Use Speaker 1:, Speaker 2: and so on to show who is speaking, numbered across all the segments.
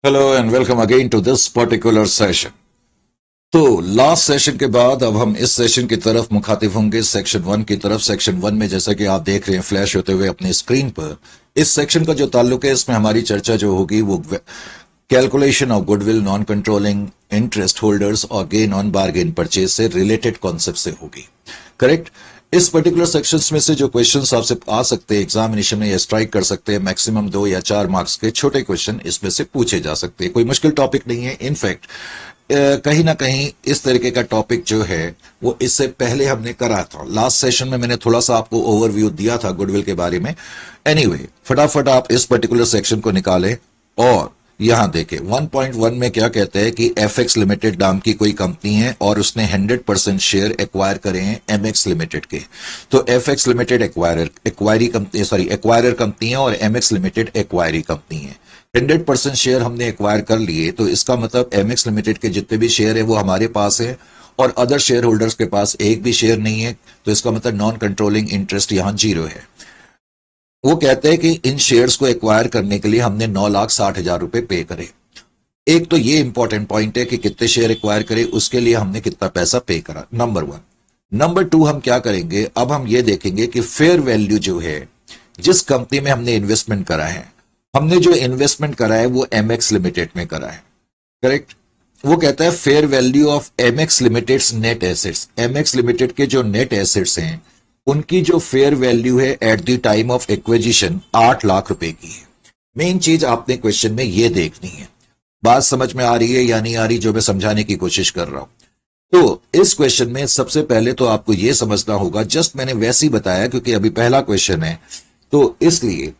Speaker 1: Hello and welcome again to this particular session. तो last session के बाद अब हम इस सेशन की तरफ मुखातिब होंगे सेक्शन वन की तरफ। सेक्शन वन में जैसा कि आप देख रहे हैं फ्लैश होते हुए अपनी स्क्रीन पर, इस सेक्शन का जो ताल्लुक है इसमें हमारी चर्चा जो होगी वो calculation of goodwill, non controlling interest holders और गेन ऑन बार्गेन परचेज से रिलेटेड कॉन्सेप्ट से होगी। करेक्ट। इस पर्टिकुलर सेक्शंस में से जो क्वेश्चंस आपसे आ सकते हैं एग्जामिनेशन में, या स्ट्राइक कर सकते हैं, मैक्सिमम 2 या 4 मार्क्स के छोटे क्वेश्चन इसमें से पूछे जा सकते हैं। कोई मुश्किल टॉपिक नहीं है। इनफैक्ट कहीं ना कहीं इस तरीके का टॉपिक जो है वो इससे पहले हमने करा था। लास्ट सेशन में मैंने थोड़ा सा आपको ओवरव्यू दिया था गुडविल के बारे में। एनीवे, फटाफट आप इस पर्टिकुलर सेक्शन को निकालें और यहां देखें 1.1 में क्या कहते हैं कि एफएक्स लिमिटेड नाम की कोई कंपनी है और उसने 100% शेयर एक्वायर करे हैं एमएक्स लिमिटेड के। तो एफएक्स लिमिटेड एक्वायरर कंपनी है और एमएक्स लिमिटेड एक्वायरी कंपनी है। 100% शेयर हमने एक्वायर कर लिए, तो इसका मतलब एमएक्स लिमिटेड के जितने भी शेयर है वो हमारे पास है और अदर शेयर होल्डर्स के पास एक भी शेयर नहीं है। तो इसका मतलब नॉन कंट्रोलिंग इंटरेस्ट यहां 0 है। वो कहते हैं कि इन शेयर्स को एक्वायर करने के लिए हमने 9,60,000 रुपए पे करे। एक तो ये इंपॉर्टेंट पॉइंट है कि कितने शेयर एक्वायर करे, उसके लिए हमने कितना पैसा पे करा, नंबर 1। नंबर 2, हम क्या करेंगे, अब हम ये देखेंगे कि फेयर वैल्यू जो है जिस कंपनी में हमने इन्वेस्टमेंट करा है, हमने जो इन्वेस्टमेंट करा है वो एमएक्स लिमिटेड में करा है। करेक्ट। वो कहता है fair value of MX limited net assets. MX limited के जो नेट एसेट्स हैं उनकी जो फेयर वैल्यू है eight the time of acquisition 8 lakh रुपए की है। मेन चीज आपने क्वेश्चन में ये देखनी है। बात समझ में आ रही है या नहीं आ रही जो मैं समझाने की कोशिश कर रहा हूं? तो इस क्वेश्चन में सबसे पहले तो आपको यह समझना होगा, जस्ट मैंने वैसे ही बताया क्योंकि अभी पहला क्वेश्चन है, तो इसलिए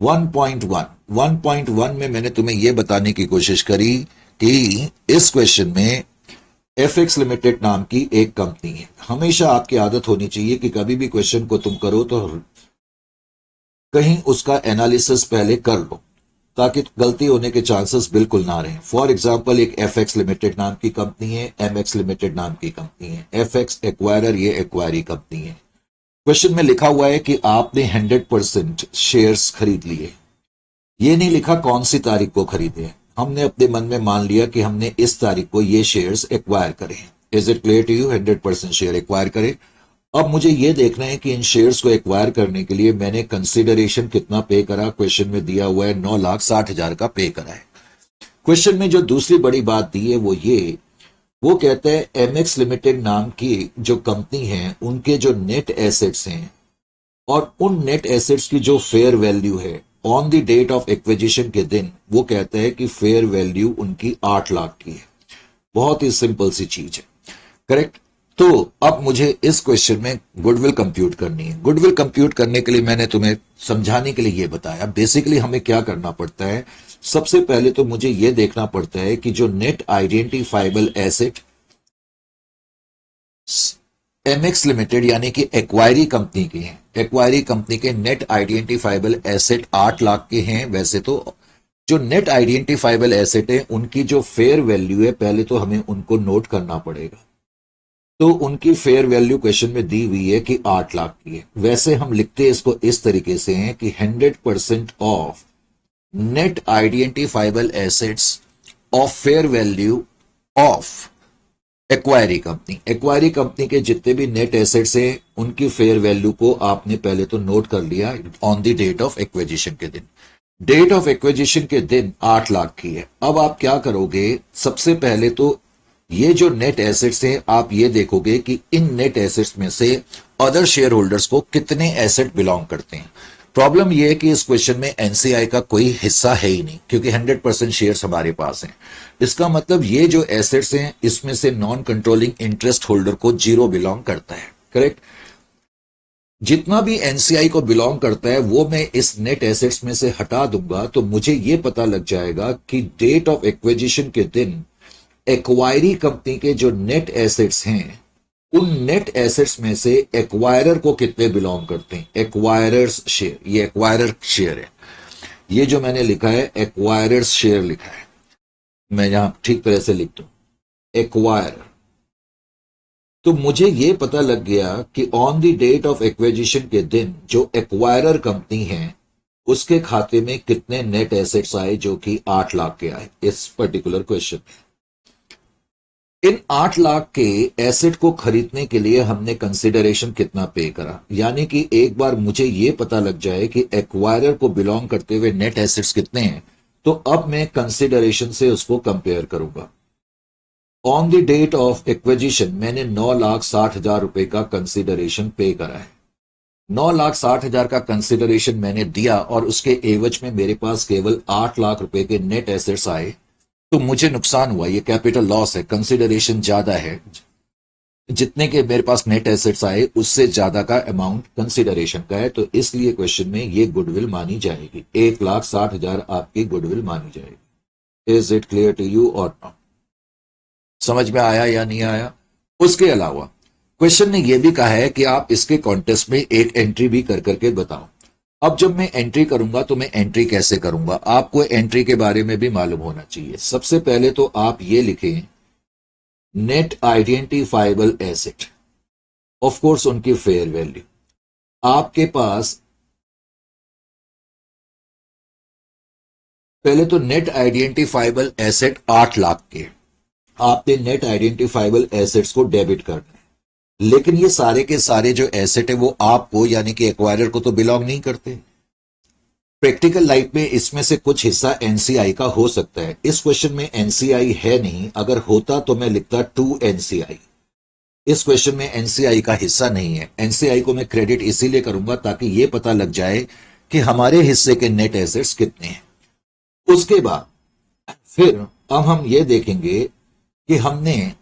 Speaker 1: 1.1 में मैंने तुम्हें यह बताने की कोशिश करी कि इस क्वेश्चन में एफएक्स लिमिटेड नाम की एक कंपनी है। हमेशा आपकी आदत होनी चाहिए कि कभी भी क्वेश्चन को तुम करो तो कहीं उसका एनालिसिस पहले कर लो ताकि गलती होने के चांसेस बिल्कुल ना रहें। फॉर एग्जांपल, एक एफएक्स लिमिटेड नाम की कंपनी है, एमएक्स लिमिटेड नाम की कंपनी है। एफएक्स एक्वायरर, ये एक्वायरी कंपनी है। क्वेश्चन में लिखा हुआ है कि आपने 100% शेयर्स खरीद लिए। ये नहीं लिखा कौन सी तारीख को खरीदे। हमने अपने मन में मान लिया कि हमने इस तारीख को ये शेयर्स एक्वायर करें। Is it clear to you? 100% share acquire करें। अब मुझे ये देखना है कि इन शेयर्स को एक्वायर करने के लिए मैंने कंसिडरेशन कितना पे करा। क्वेश्चन में दिया हुआ है 9,60,000 का पे करा है। क्वेश्चन में जो दूसरी बड़ी बात दी है वो कहता है एमएक्स लिमिटेड नाम की जो कंपनी है उनके जो नेट एसेट्स हैं और उन नेट एसेट्स की जो फेयर वैल्यू है on the date of acquisition के दिन, वो कहता है कि फेयर वैल्यू उनकी 8 लाख की है। बहुत ही सिंपल सी चीज है। करेक्ट। तो अब मुझे इस क्वेश्चन में गुडविल कंप्यूट करनी है। गुडविल कंप्यूट करने के लिए मैंने तुम्हें समझाने के लिए यह बताया। बेसिकली हमें क्या करना पड़ता है, सबसे पहले तो मुझे यह देखना पड़ता है कि जो net identifiable asset MX limited यानी कि एक्वायरी कंपनी की है, एक्वायरी कंपनी के नेट आइडेंटिफाइबल एसेट 8 लाख के हैं। वैसे तो जो नेट आइडेंटिफाइबल एसेट है उनकी जो फेयर वैल्यू है पहले तो हमें उनको नोट करना पड़ेगा। तो उनकी फेयर वैल्यू क्वेश्चन में दी हुई है कि 8 लाख की है। वैसे हम लिखते इसको इस तरीके से हैं कि 100% of net identifiable assets of fair value of acquiree company. Acquiree company के जितने भी नेट एसेट्स हैं उनकी फेयर वैल्यू को आपने पहले तो नोट कर लिया on the date of acquisition के दिन। डेट ऑफ एक्विजिशन के दिन 8 लाख की है। अब आप क्या करोगे, सबसे पहले तो ये जो नेट एसेट्स हैं आप ये देखोगे कि इन नेट एसेट्स में से अदर शेयर होल्डर्स को कितने एसेट बिलोंग करते हैं। प्रॉब्लम यह है कि इस क्वेश्चन में एनसीआई का कोई हिस्सा है ही नहीं क्योंकि 100% शेयर्स हमारे पास हैं। इसका मतलब ये जो एसेट्स हैं इसमें से नॉन कंट्रोलिंग इंटरेस्ट होल्डर को 0 बिलोंग करता है। करेक्ट। जितना भी एनसीआई को बिलोंग करता है वो मैं इस नेट एसेट्स में से हटा दूंगा, तो मुझे ये पता लग जाएगा कि डेट ऑफ एक्विजिशन के दिन एक्वायरी कंपनी के जो नेट एसेट्स हैं उन नेट एसेट्स में से एक्वायरर को कितने बिलोंग करते हैं। एक्वायरर्स शेयर, ये एक्वायरर शेयर है। ये जो मैंने लिखा है एक्वायरर्स शेयर लिखा है, मैं यहां ठीक तरह से लिख दूं एक्वायरर। तो मुझे यह पता लग गया कि on the date of acquisition के दिन जो एक्वायरर कंपनी है उसके खाते में कितने नेट एसेट्स आए जो कि 8 लाख के आए इस पर्टिकुलर क्वेश्चन में। इन 8 लाख के एसेट को खरीदने के लिए हमने कंसिडरेशन कितना पे करा, यानी कि एक बार मुझे यह पता लग जाए कि एक्वायरर को बिलोंग करते हुए नेट एसेट्स कितने हैं, तो अब मैं कंसिडरेशन से उसको कंपेयर करूंगा। On the date of acquisition मैंने 9,60,000 रुपए का कंसिडरेशन पे करा है। 9,60,000 का कंसिडरेशन मैंने दिया और उसके एवज में मेरे पास केवल 8 लाख रुपए के नेट एसेट्स आए, तो मुझे नुकसान हुआ, ये कैपिटल लॉस है। कंसिडरेशन ज्यादा है, जितने के मेरे पास नेट एसेट्स आए उससे ज्यादा का अमाउंट कंसिडरेशन का है, तो इसलिए क्वेश्चन में ये गुडविल मानी जाएगी। 1,60,000 आपकी गुडविल मानी जाएगी। Is it clear to you और नॉट? समझ में आया या नहीं आया? उसके अलावा क्वेश्चन ने यह भी कहा है कि आप इसके कॉन्टेस्ट में एक एंट्री भी कर करके बताओ। अब जब मैं एंट्री करूंगा तो मैं एंट्री कैसे करूंगा, आपको एंट्री के बारे में भी मालूम होना चाहिए। सबसे पहले तो आप ये लिखें net identifiable asset, of course उनकी फेयर वैल्यू। आपके पास पहले तो नेट आइडेंटिफाइबल एसेट 8 लाख के, आपने नेट आइडेंटिफाइबल एसेट्स को डेबिट करना है। लेकिन ये सारे के सारे जो एसेट है वो आपको यानी कि एक्वायरर को तो बिलोंग नहीं करते। प्रैक्टिकल लाइफ में इसमें से कुछ हिस्सा एनसीआई का हो सकता है। इस क्वेश्चन में एनसीआई है नहीं, अगर होता तो मैं लिखता 2 एनसीआई। इस क्वेश्चन में एनसीआई का हिस्सा नहीं है। एनसीआई को मैं क्रेडिट इसीलिए करूंगा ताकि यह पता लग जाए कि हमारे हिस्से के नेट एसेट्स कितने हैं। उसके बाद फिर अब हम ये देखेंगे कि हमने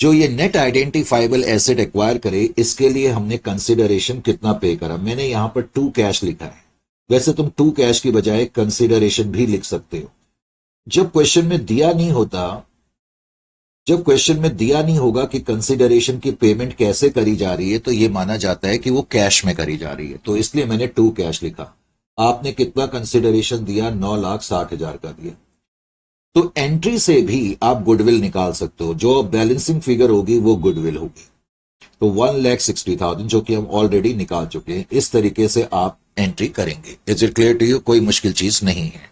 Speaker 1: जो ये नेट आइडेंटिफाइबल एसेट एक्वायर करे इसके लिए हमने कंसिडरेशन कितना पे करा। मैंने यहां पर 2 कैश लिखा है, वैसे तुम 2 कैश की बजाय कंसिडरेशन भी लिख सकते हो। जब क्वेश्चन में दिया नहीं होगा कि कंसिडरेशन की पेमेंट कैसे करी जा रही है, तो यह माना जाता है कि वो कैश में करी जा रही है, तो इसलिए मैंने 2 कैश लिखा। आपने कितना कंसिडरेशन दिया? 9,60,000 का दिया। तो एंट्री से भी आप गुडविल निकाल सकते हो, जो बैलेंसिंग फिगर होगी वो गुडविल होगी। तो 1,60,000 जो कि हम ऑलरेडी निकाल चुके हैं। इस तरीके से आप एंट्री करेंगे। Is it clear to you? कोई मुश्किल चीज नहीं है।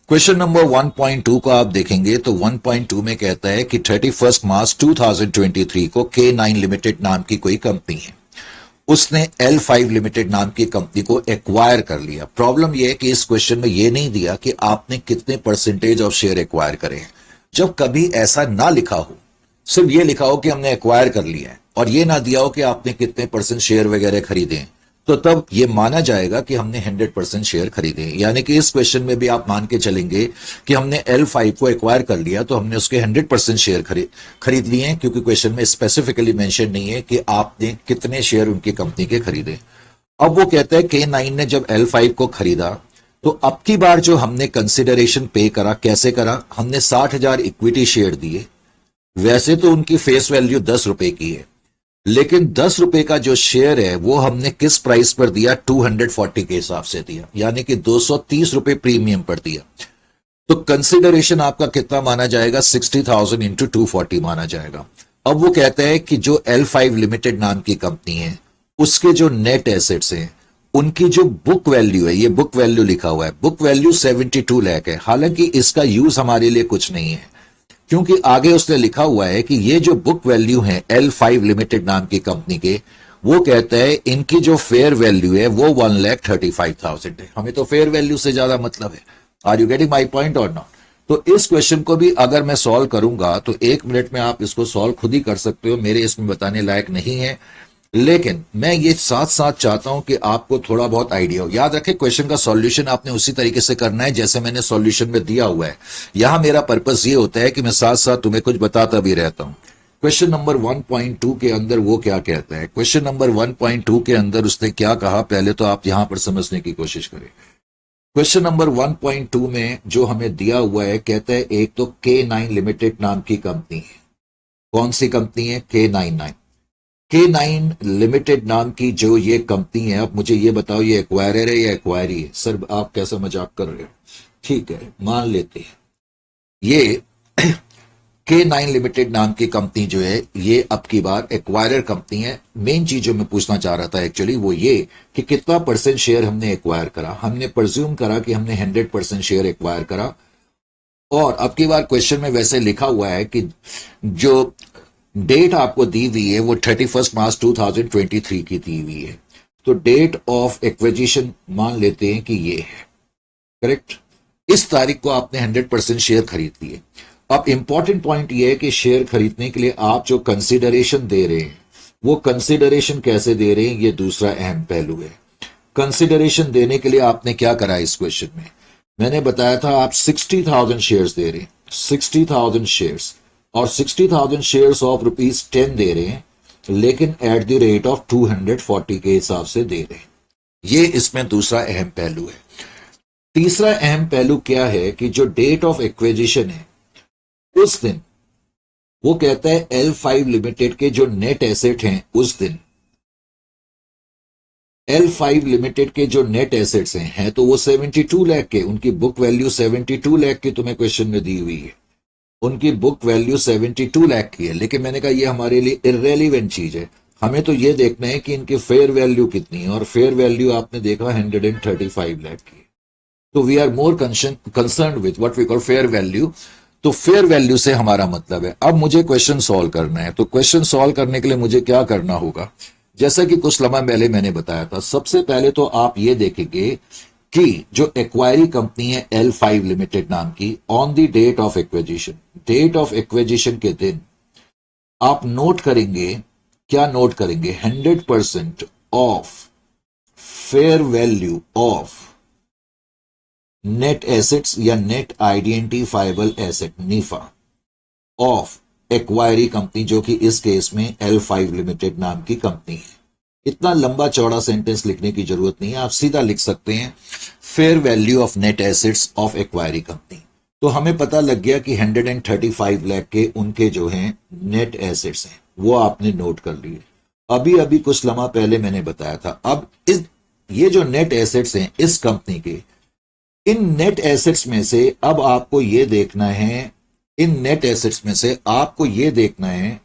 Speaker 1: क्वेश्चन नंबर 1.2 को आप देखेंगे तो 1.2 में कहता है कि 31 मार्च 2023 को K9 लिमिटेड नाम की कोई कंपनी है, उसने L5 लिमिटेड नाम की कंपनी को एक्वायर कर लिया। प्रॉब्लम यह है कि इस क्वेश्चन में यह नहीं दिया कि आपने कितने परसेंटेज ऑफ शेयर एक्वायर करे हैं। जब कभी ऐसा ना लिखा हो, सिर्फ यह लिखा हो कि हमने एक्वायर कर लिया है और यह ना दिया हो कि आपने कितने परसेंट शेयर वगैरह खरीदे हैं, तो तब यह माना जाएगा कि हमने 100% शेयर खरीदे हैं। यानी कि इस क्वेश्चन में भी आप मान के चलेंगे कि हमने L5 को एक्वायर कर लिया तो हमने उसके 100% शेयर खरीद लिए हैं, क्योंकि क्वेश्चन में स्पेसिफिकली मेंशन नहीं है कि आपने कितने शेयर उनकी कंपनी के खरीदे। अब वो कहता है K9 ने जब L5 को खरीदा तो अब की बार जो हमने कंसिडरेशन पे करा, कैसे करा? हमने 60,000 इक्विटी शेयर दिए। वैसे तो उनकी फेस वैल्यू 10 रुपए की है, लेकिन 10 रुपए का जो शेयर है वो हमने किस प्राइस पर दिया? 240 के हिसाब से दिया, यानी कि 230 रुपए प्रीमियम पर दिया। तो कंसिडरेशन आपका कितना माना जाएगा? 60,000 इंटू 240 माना जाएगा। अब वो कहता है कि जो L5 लिमिटेड नाम की कंपनी है उसके जो नेट एसेट्स हैं उनकी जो बुक वैल्यू है, ये बुक वैल्यू लिखा हुआ है, बुक वैल्यू 72 लाख है। हालांकि इसका यूज हमारे लिए कुछ नहीं है, क्योंकि आगे उसने लिखा हुआ है कि ये जो बुक वैल्यू है L5 लिमिटेड नाम की कंपनी के, वो कहता है इनकी जो फेयर वैल्यू है वो 1,35,000 है। हमें तो फेयर वैल्यू से ज्यादा मतलब है। Are you getting my point और नॉट? तो इस क्वेश्चन को भी अगर मैं सॉल्व करूंगा तो 1 मिनट में आप इसको सॉल्व खुद ही कर सकते हो, मेरे इसमें बताने लायक नहीं है। लेकिन मैं ये साथ साथ चाहता हूं कि आपको थोड़ा बहुत आइडिया हो। याद रखें, क्वेश्चन का सॉल्यूशन आपने उसी तरीके से करना है जैसे मैंने सॉल्यूशन में दिया हुआ है। यहां मेरा पर्पस ये होता है कि मैं साथ साथ तुम्हें कुछ बताता भी रहता हूं। क्वेश्चन नंबर 1.2 के अंदर वो क्या कहता है? क्वेश्चन नंबर 1.2 के अंदर उसने क्या कहा, पहले तो आप यहां पर समझने की कोशिश करें। क्वेश्चन नंबर 1.2 में जो हमें दिया हुआ है, कहता है एक तो K9 लिमिटेड नाम की कंपनी है। कौन सी कंपनी है? K9 लिमिटेड नाम की जो ये कंपनी है। अब मुझे ये बताओ, ये एक्वायरर है या एक्वायरी है? सर आप कैसा मजाक कर रहे हो? ठीक है, मान लेते हैं ये K9 लिमिटेड नाम की कंपनी जो है ये अब की बार एक्वायरर कंपनी है। मेन चीज जो मैं पूछना चाह रहा था एक्चुअली वो ये कि कितना परसेंट शेयर हमने एक्वायर करा। हमने प्रेज्यूम करा कि हमने 100% शेयर एक्वायर करा, और अब की बार क्वेश्चन में वैसे लिखा हुआ है कि जो डेट आपको दी हुई है वो 31 मार्च 2023 की दी हुई है। तो डेट ऑफ एक्विजिशन मान लेते हैं कि ये है, करेक्ट। इस तारीख को आपने 100% शेयर खरीद लिए। अब इंपॉर्टेंट पॉइंट ये है कि शेयर खरीदने के लिए आप जो कंसिडरेशन दे रहे हैं वो कंसिडरेशन कैसे दे रहे हैं, ये दूसरा अहम पहलू है। कंसिडरेशन देने के लिए आपने क्या करा इस क्वेश्चन में, मैंने बताया था आप 60,000 शेयर्स दे रहे हैं, 60,000 शेयर्स, और 60,000 शेयर्स ऑफ ₹10 दे रहे हैं, लेकिन एट द रेट ऑफ 240 के हिसाब से दे रहे हैं। ये इसमें दूसरा अहम पहलू है। तीसरा अहम पहलू क्या है कि जो डेट ऑफ एक्विजिशन है उस दिन वो कहता है L5 लिमिटेड के जो नेट एसेट हैं उस दिन L5 लिमिटेड के जो नेट एसेट्स हैं तो वो 72 लाख के, उनकी बुक वैल्यू 72 लाख की तुम्हें क्वेश्चन में दी हुई है, उनकी बुक वैल्यू 72 लाख की है। लेकिन मैंने कहा ये हमारे लिए इररेलेवेंट चीज है, हमें तो ये देखना है कि इनकी फेयर वैल्यू कितनी है, और फेयर वैल्यू आपने देखा 135 लाख की। तो we are more concern with what we call fair value. तो फेयर वैल्यू से हमारा मतलब है। अब मुझे क्वेश्चन सॉल्व करना है, तो क्वेश्चन सॉल्व करने के लिए मुझे क्या करना होगा, जैसा कि कुछ लम्हा पहले मैंने बताया था। सबसे पहले तो आप ये देखेंगे कि जो एक्वायरी कंपनी है L5 लिमिटेड नाम की, on the date of acquisition, date of acquisition के दिन आप नोट करेंगे, क्या नोट करेंगे, 100% of fair value of net assets या नेट आइडेंटिफाइबल एसेट नीफा ऑफ एक्वायरी कंपनी, जो कि इस केस में L5 लिमिटेड नाम की कंपनी है। इतना लंबा चौड़ा सेंटेंस लिखने की जरूरत नहीं है, आप सीधा लिख सकते हैं fair value of net assets of acquiree company. तो हमें पता लग गया कि 135 लाख के उनके जो हैं नेट एसेट्स हैं, वो आपने नोट कर लिए। अभी अभी कुछ लम्हा पहले मैंने बताया था। अब ये जो नेट एसेट्स हैं इस कंपनी के, इन नेट एसेट्स में से अब आपको ये देखना है, इन नेट एसेट्स में से आपको ये देखना है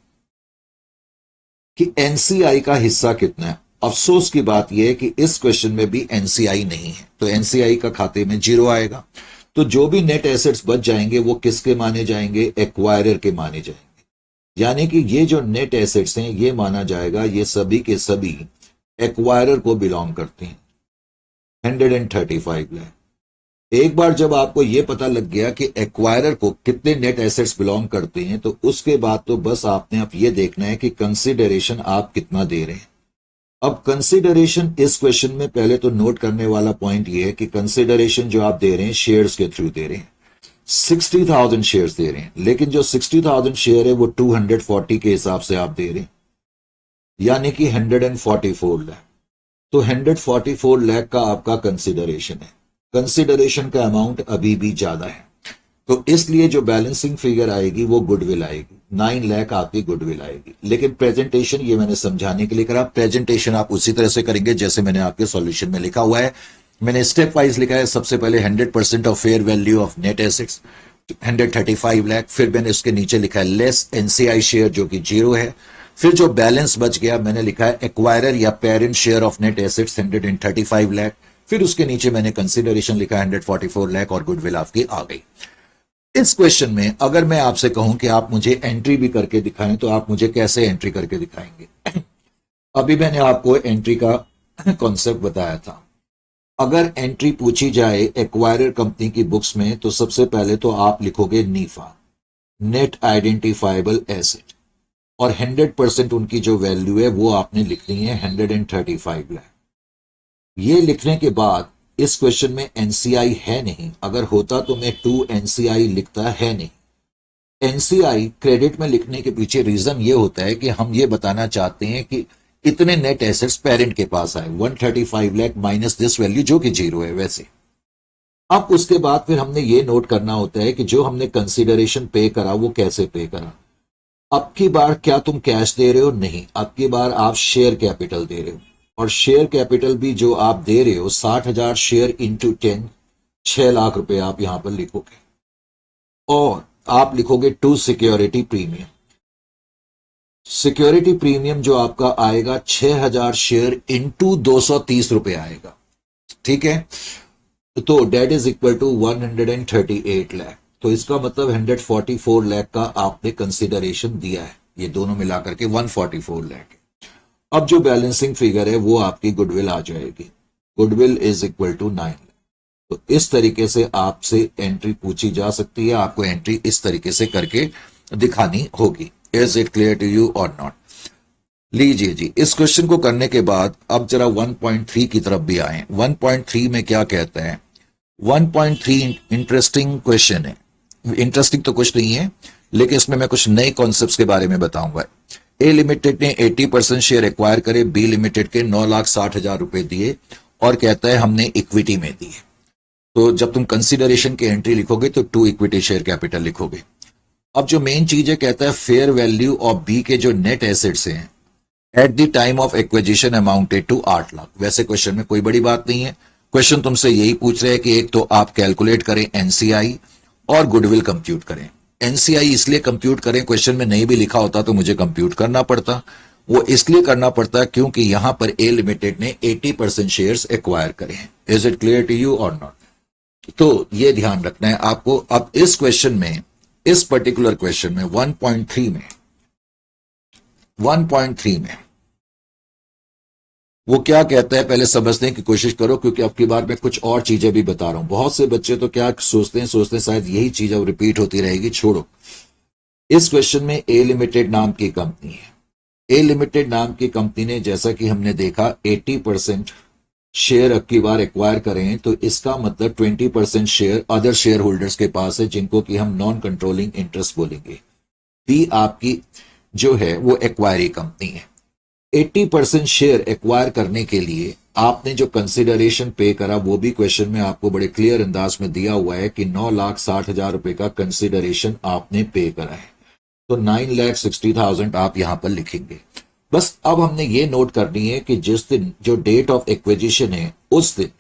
Speaker 1: कि एनसीआई का हिस्सा कितना है। अफसोस की बात यह है कि इस क्वेश्चन में भी एनसीआई नहीं है, तो एनसीआई का खाते में 0 आएगा। तो जो भी नेट एसेट्स बच जाएंगे वो किसके माने जाएंगे, एक्वायरर के माने जाएंगे। यानी कि ये जो नेट एसेट्स हैं ये माना जाएगा ये सभी के सभी एक्वायरर को बिलोंग करते हैं, 135 लाख। एक बार जब आपको यह पता लग गया कि एक्वायरर को कितने नेट एसेट्स बिलोंग करते हैं, तो उसके बाद तो बस आपने अब यह देखना है कि कंसिडरेशन आप कितना दे रहे हैं। अब कंसिडरेशन इस क्वेश्चन में पहले तो नोट करने वाला पॉइंट यह है कि कंसिडरेशन जो आप दे रहे हैं शेयर्स के थ्रू दे रहे हैं, 60,000 शेयर्स दे रहे हैं, लेकिन जो 60,000 शेयर है वो 240 के हिसाब से आप दे रहे हैं, यानी कि 144 लाख। तो 144 लाख का आपका कंसिडरेशन है। कंसिडरेशन का अमाउंट अभी भी ज्यादा है, तो इसलिए जो बैलेंसिंग फिगर आएगी वो गुडविल आएगी, 9 लाख आपकी गुडविल आएगी। लेकिन प्रेजेंटेशन ये मैंने समझाने के लिए करा, प्रेजेंटेशन आप उसी तरह से करेंगे जैसे मैंने आपके सॉल्यूशन में लिखा हुआ है। मैंने स्टेप वाइज लिखा है, सबसे पहले 100% of fair value of net assets 135 lakh, फिर मैंने उसके नीचे लिखा है लेस एनसीआई शेयर जो कि 0 है, फिर जो बैलेंस बच गया मैंने लिखा है एक्वायरर या parent share of net assets 135 lakh, फिर उसके नीचे मैंने कंसिडरेशन लिखा 144 लाख और गुडविल आपकी आ गई। इस क्वेश्चन में अगर मैं आपसे कहूं कि आप मुझे एंट्री भी करके दिखाएं, तो आप मुझे कैसे एंट्री करके दिखाएंगे? अभी मैंने आपको एंट्री का कॉन्सेप्ट बताया था। अगर एंट्री पूछी जाए एक्वायरर कंपनी की बुक्स में, तो सबसे पहले तो आप लिखोगे नीफा, नेट आइडेंटिफाइबल एसेट, और 100% उनकी जो वैल्यू है वो आपने लिखनी है 135 लाख। ये लिखने के बाद इस क्वेश्चन में एनसीआई है नहीं, अगर होता तो मैं 2 एनसीआई लिखता, है नहीं। एनसीआई क्रेडिट में लिखने के पीछे रीजन ये होता है कि हम ये बताना चाहते हैं कि इतने नेट एसेट्स पेरेंट के पास आए, 135 लाख माइनस दिस वैल्यू जो कि 0 है वैसे। अब उसके बाद फिर हमने ये नोट करना होता है कि जो हमने कंसिडरेशन पे करा वो कैसे पे करा। अब की बार क्या तुम कैश दे रहे हो? नहीं, अब की बार आप शेयर कैपिटल दे रहे हो, और शेयर कैपिटल भी जो आप दे रहे हो 60,000 शेयर इंटू 10, 6 लाख रुपए आप यहां पर लिखोगे। और आप लिखोगे to security premium. Security premium जो आपका आएगा 6,000 शेयर इंटू 230 रुपए आएगा, ठीक है। तो date is equal to 138 lakh. तो इसका मतलब 144 लाख का आपने कंसिडरेशन दिया है, ये दोनों मिलाकर के 144 लाख है। अब जो बैलेंसिंग फिगर है वो आपकी गुडविल आ जाएगी, goodwill is equal to 9 lakh. तो इस तरीके से आपसे एंट्री पूछी जा सकती है, आपको एंट्री इस तरीके से करके दिखानी होगी। Is it clear to you और नॉट? लीजिए जी, इस क्वेश्चन को करने के बाद अब जरा 1.3 की तरफ भी आए। 1.3 में क्या कहते हैं? 1.3 इंटरेस्टिंग क्वेश्चन है। इंटरेस्टिंग तो कुछ नहीं है, लेकिन इसमें मैं कुछ नए कॉन्सेप्ट्स के बारे में बताऊंगा। ए लिमिटेड ने 80% शेयर एक्वायर करे बी लिमिटेड के 9,60,000 रुपए दिए और कहता है हमने इक्विटी में दिए। तो जब तुम कंसिडरेशन की एंट्री लिखोगे तो 2 इक्विटी शेयर कैपिटल लिखोगे। अब जो मेन चीज है, कहता है फेयर वैल्यू ऑफ बी के जो नेट एसेट्स हैं at the time of acquisition amounted to 8 lakh. वैसे क्वेश्चन में कोई बड़ी बात नहीं है, क्वेश्चन तुमसे यही पूछ रहे हैं कि एक तो आप कैलकुलेट करें एनसीआई और गुडविल कंप्यूट करें। एनसीआई इसलिए कंप्यूट करें, क्वेश्चन में नहीं भी लिखा होता तो मुझे कंप्यूट करना पड़ता। वो इसलिए करना पड़ता क्योंकि यहां पर ए लिमिटेड ने 80% शेयर्स एक्वायर करे हैं। Is it clear to you और नॉट? तो ये ध्यान रखना है आपको। अब इस क्वेश्चन में, इस पर्टिकुलर क्वेश्चन में 1.3 में वो क्या कहता है पहले समझने की कोशिश करो, क्योंकि अब की बार मैं कुछ और चीजें भी बता रहा हूं। बहुत से बच्चे तो क्या सोचते हैं शायद यही चीज अब रिपीट होती रहेगी, छोड़ो। इस क्वेश्चन में ए लिमिटेड नाम की कंपनी है। ए लिमिटेड नाम की कंपनी ने, जैसा कि हमने देखा, 80% शेयर अब की बार एक्वायर करें, तो इसका मतलब 20% शेयर अदर शेयर होल्डर्स के पास है, जिनको कि हम नॉन कंट्रोलिंग इंटरेस्ट बोलेंगे। बी आपकी जो है वो एक्वायरी कंपनी है। 80% शेयर एक्वायर करने के लिए आपने जो कंसिडरेशन पे करा वो भी क्वेश्चन में आपको बड़े क्लियर अंदाज में दिया हुआ है कि 9,60,000 रुपए का कंसिडरेशन आपने पे करा है। तो 9,60,000 आप यहां पर लिखेंगे। बस अब हमने ये नोट करनी है कि जिस दिन जो डेट ऑफ एक्विजिशन है उस दिन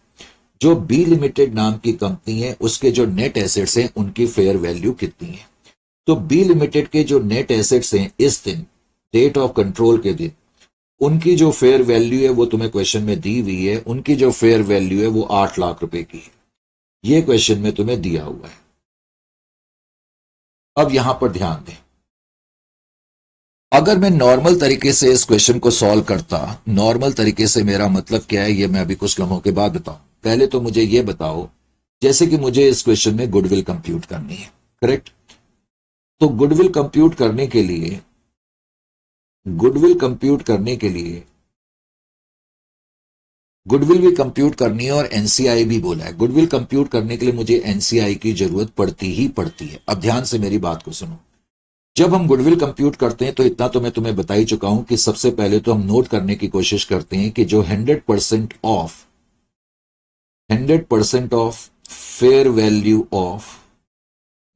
Speaker 1: जो बी लिमिटेड नाम की कंपनी है उसके जो नेट एसेट्स हैं उनकी फेयर वैल्यू कितनी है। तो बी लिमिटेड के जो नेट एसेट्स हैं इस दिन, डेट ऑफ कंट्रोल के दिन, उनकी जो फेयर वैल्यू है वो तुम्हें क्वेश्चन में दी हुई है। उनकी जो फेयर वैल्यू है वो 8 लाख रुपए की है। ये क्वेश्चन में तुम्हें दिया हुआ है। अब यहां पर ध्यान दें, अगर मैं नॉर्मल तरीके से इस क्वेश्चन को सॉल्व करता, नॉर्मल तरीके से मेरा मतलब क्या है ये मैं अभी कुछ लम्हों के बाद बताऊं। पहले तो मुझे ये बताओ, जैसे कि मुझे इस क्वेश्चन में गुडविल कंप्यूट करनी है, करेक्ट? तो गुडविल कंप्यूट करने के लिए गुडविल भी कंप्यूट करनी है और एनसीआई भी बोला है। गुडविल कंप्यूट करने के लिए मुझे एनसीआई की जरूरत पड़ती ही पड़ती है। अब ध्यान से मेरी बात को सुनो। जब हम गुडविल कंप्यूट करते हैं तो इतना तो मैं तुम्हें बता ही चुका हूं कि सबसे पहले तो हम नोट करने की कोशिश करते हैं कि जो 100% of fair value of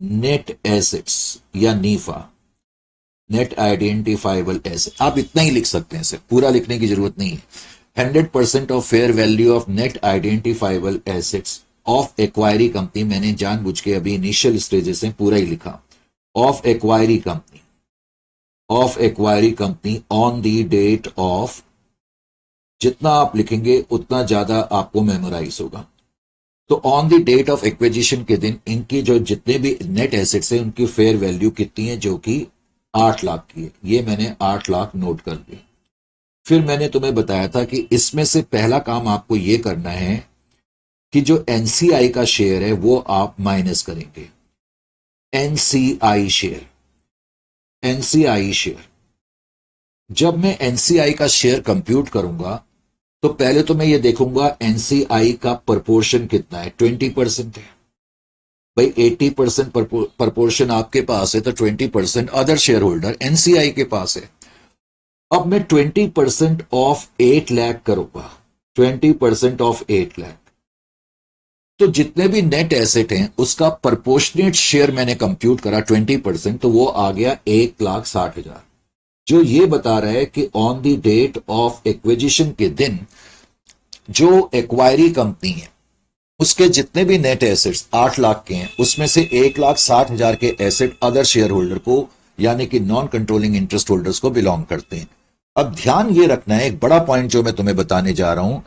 Speaker 1: net assets या नीफा, नेट आइडेंटिफाइबल एसेट, आप इतना ही लिख सकते हैं, इसे पूरा लिखने की जरूरत नहीं है। 100% of fair value of net identifiable assets of acquiree company, मैंने जानबूझ के अभी इनिशियल स्टेजेस में पूरा ही लिखा, of acquiree company on the date of, जितना आप लिखेंगे उतना ज्यादा आपको मेमोराइज होगा। तो on the date of acquisition के दिन इनकी जो जितने भी नेट एसेट्स हैं उनकी फेयर वैल्यू कितनी है, जो कि 8 लाख की है। ये मैंने 8 लाख नोट कर दिया। फिर मैंने तुम्हें बताया था कि इसमें से पहला काम आपको यह करना है कि जो एनसीआई का शेयर है वो आप माइनस करेंगे। एनसीआई शेयर, जब मैं एनसीआई का शेयर कंप्यूट करूंगा तो पहले तो मैं ये देखूंगा एनसीआई का प्रपोर्शन कितना है। 20% है भाई। 80% प्रपोर्शन आपके पास है तो 20% अदर शेयर होल्डर एनसीआई के पास है। अब मैं 20% ऑफ 8 लाख करूंगा, 20% ऑफ 8 लाख, तो जितने भी नेट एसेट हैं उसका प्रपोर्शनेट शेयर मैंने कंप्यूट करा 20%, तो वो आ गया 1,60,000, जो ये बता रहा है कि on the date of acquisition के दिन जो एक्वायरी कंपनी है उसके जितने भी नेट एसेट्स 8 लाख के हैं, उसमें से 1,60,000 के एसेट अदर शेयर होल्डर को यानी कि नॉन कंट्रोलिंग इंटरेस्ट होल्डर्स को बिलोंग करते हैं। अब ध्यान ये रखना है, एक बड़ा पॉइंट जो मैं तुम्हें बताने जा रहा हूं,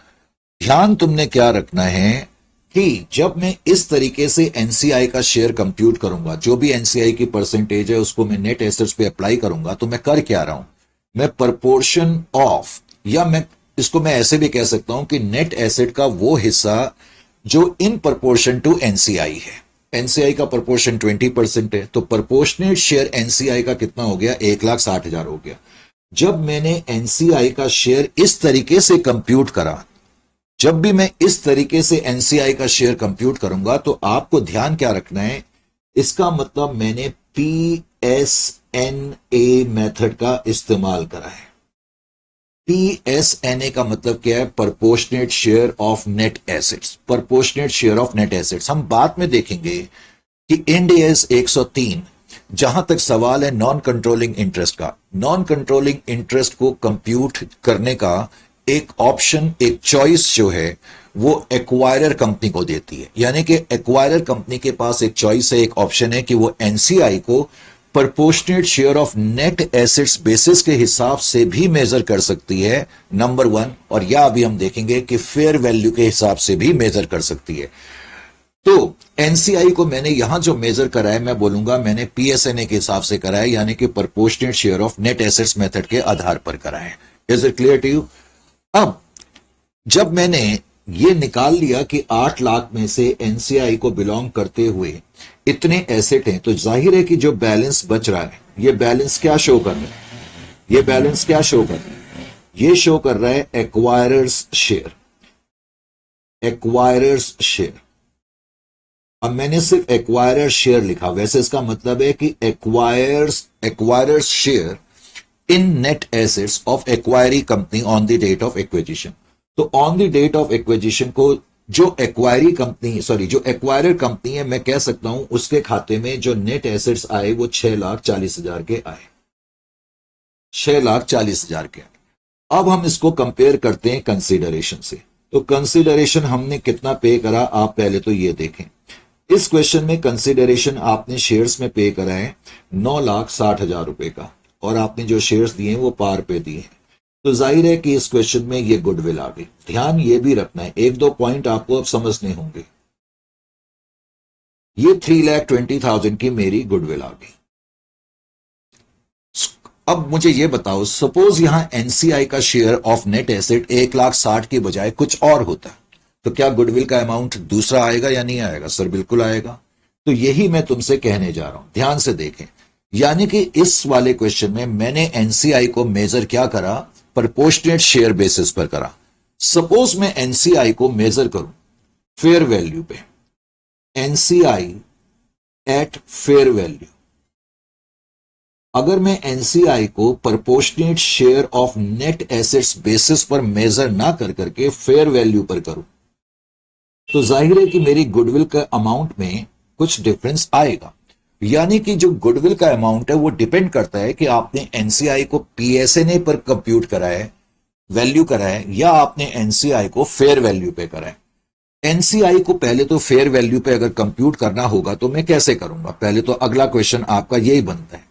Speaker 1: ध्यान तुमने क्या रखना है कि जब मैं इस तरीके से एनसीआई का शेयर कंप्यूट करूंगा, जो भी एनसीआई की परसेंटेज है उसको मैं नेट एसेट्स पे अप्लाई करूंगा, तो मैं कर क्या रहा हूं, मैं प्रपोर्शन ऑफ, या मैं इसको मैं ऐसे भी कह सकता हूं कि नेट एसेट का वो हिस्सा जो इन प्रपोर्शन टू एनसीआई है। एनसीआई का प्रपोर्शन 20% है, तो प्रपोर्शनेट शेयर एनसीआई का कितना हो गया, 1,60,000 हो गया। जब मैंने एनसीआई का शेयर इस तरीके से कंप्यूट करा, जब भी मैं इस तरीके से एनसीआई का शेयर कंप्यूट करूंगा, तो आपको ध्यान क्या रखना है, इसका मतलब मैंने पीएसएनए मेथड का इस्तेमाल करा है। पीएसएनए का मतलब क्या है, proportionate share of net assets. Proportionate share of net assets हम बाद में देखेंगे कि इंड एस 103, जहां तक सवाल है नॉन कंट्रोलिंग इंटरेस्ट का, नॉन कंट्रोलिंग इंटरेस्ट को कंप्यूट करने का एक ऑप्शन, एक चॉइस जो है वो एक्वायरर कंपनी को देती है। यानी कि एक्वायरर कंपनी के पास एक चॉइस है, एक ऑप्शन है कि वो एनसीआई को proportionate share of net assets basis के हिसाब से भी मेजर कर सकती है, नंबर 1, और या अभी हम देखेंगे कि फेयर वैल्यू के हिसाब से भी मेजर कर सकती है। तो एनसीआई को मैंने यहां जो मेजर करा है, मैं बोलूंगा मैंने पीएसएनए के हिसाब से करा है, यानी कि proportionate share of net assets method के आधार पर करा है। Is it clear to you? अब जब मैंने ये निकाल लिया कि 8 लाख में से एनसीआई को बिलोंग करते हुए इतने एसेट हैं, तो जाहिर है कि जो बैलेंस बच रहा है, ये बैलेंस क्या शो कर रहा है, ये बैलेंस क्या शो कर रहा है, ये शो कर रहा है एक्वायरर्स शेयर। एक्वायरर्स शेयर, अब मैंने सिर्फ एक्वायरर शेयर लिखा, वैसे इसका मतलब है कि acquirer's share in net assets of acquiree company on the date of acquisition. तो on the date of acquisition को जो एक्वायरी कंपनी, सॉरी जो एक्वायरर कंपनी है, मैं कह सकता हूं उसके खाते में जो नेट एसेट्स आए वो 6,40,000 के आए, 6,40,000 के आए। अब हम इसको कंपेयर करते हैं कंसीडरेशन से। तो कंसीडरेशन हमने कितना पे करा, आप पहले तो ये देखें, इस क्वेश्चन में कंसीडरेशन आपने शेयर्स में पे करा है 9,60,000 रुपए का, और आपने जो शेयर्स दिए हैं वो पार पे दिए हैं। तो जाहिर है कि इस क्वेश्चन में ये गुडविल आ गई। ध्यान ये भी रखना है, एक दो पॉइंट आपको अब समझने होंगे। ये 3,20,000 की मेरी गुडविल आ गई। अब मुझे ये बताओ, सपोज यहां एनसीआई का शेयर ऑफ नेट एसेट 1,60,000 की बजाय कुछ और होता, तो क्या गुडविल का अमाउंट दूसरा आएगा या नहीं आएगा? सर बिल्कुल आएगा। तो यही मैं तुमसे कहने जा रहा हूं, ध्यान से देखें। यानी कि इस वाले क्वेश्चन में मैंने एनसीआई को मेजर क्या करा, प्रपोर्शनेट शेयर बेसिस पर करा। सपोज मैं एनसीआई को मेजर करूं फेयर वैल्यू पे, एनसीआई एट फेयर वैल्यू, अगर मैं एनसीआई को proportionate share of net assets basis पर मेजर ना कर करके फेयर वैल्यू पर करूं, तो जाहिर है कि मेरी गुडविल का अमाउंट में कुछ डिफरेंस आएगा। यानी कि जो गुडविल का अमाउंट है वो डिपेंड करता है कि आपने एनसीआई को पीएसएनए पर कंप्यूट करा है, वैल्यू करा है, या आपने एनसीआई को फेयर वैल्यू पे करा है। एनसीआई को पहले तो फेयर वैल्यू पे अगर कंप्यूट करना होगा तो मैं कैसे करूंगा? पहले तो अगला क्वेश्चन आपका यही बनता है,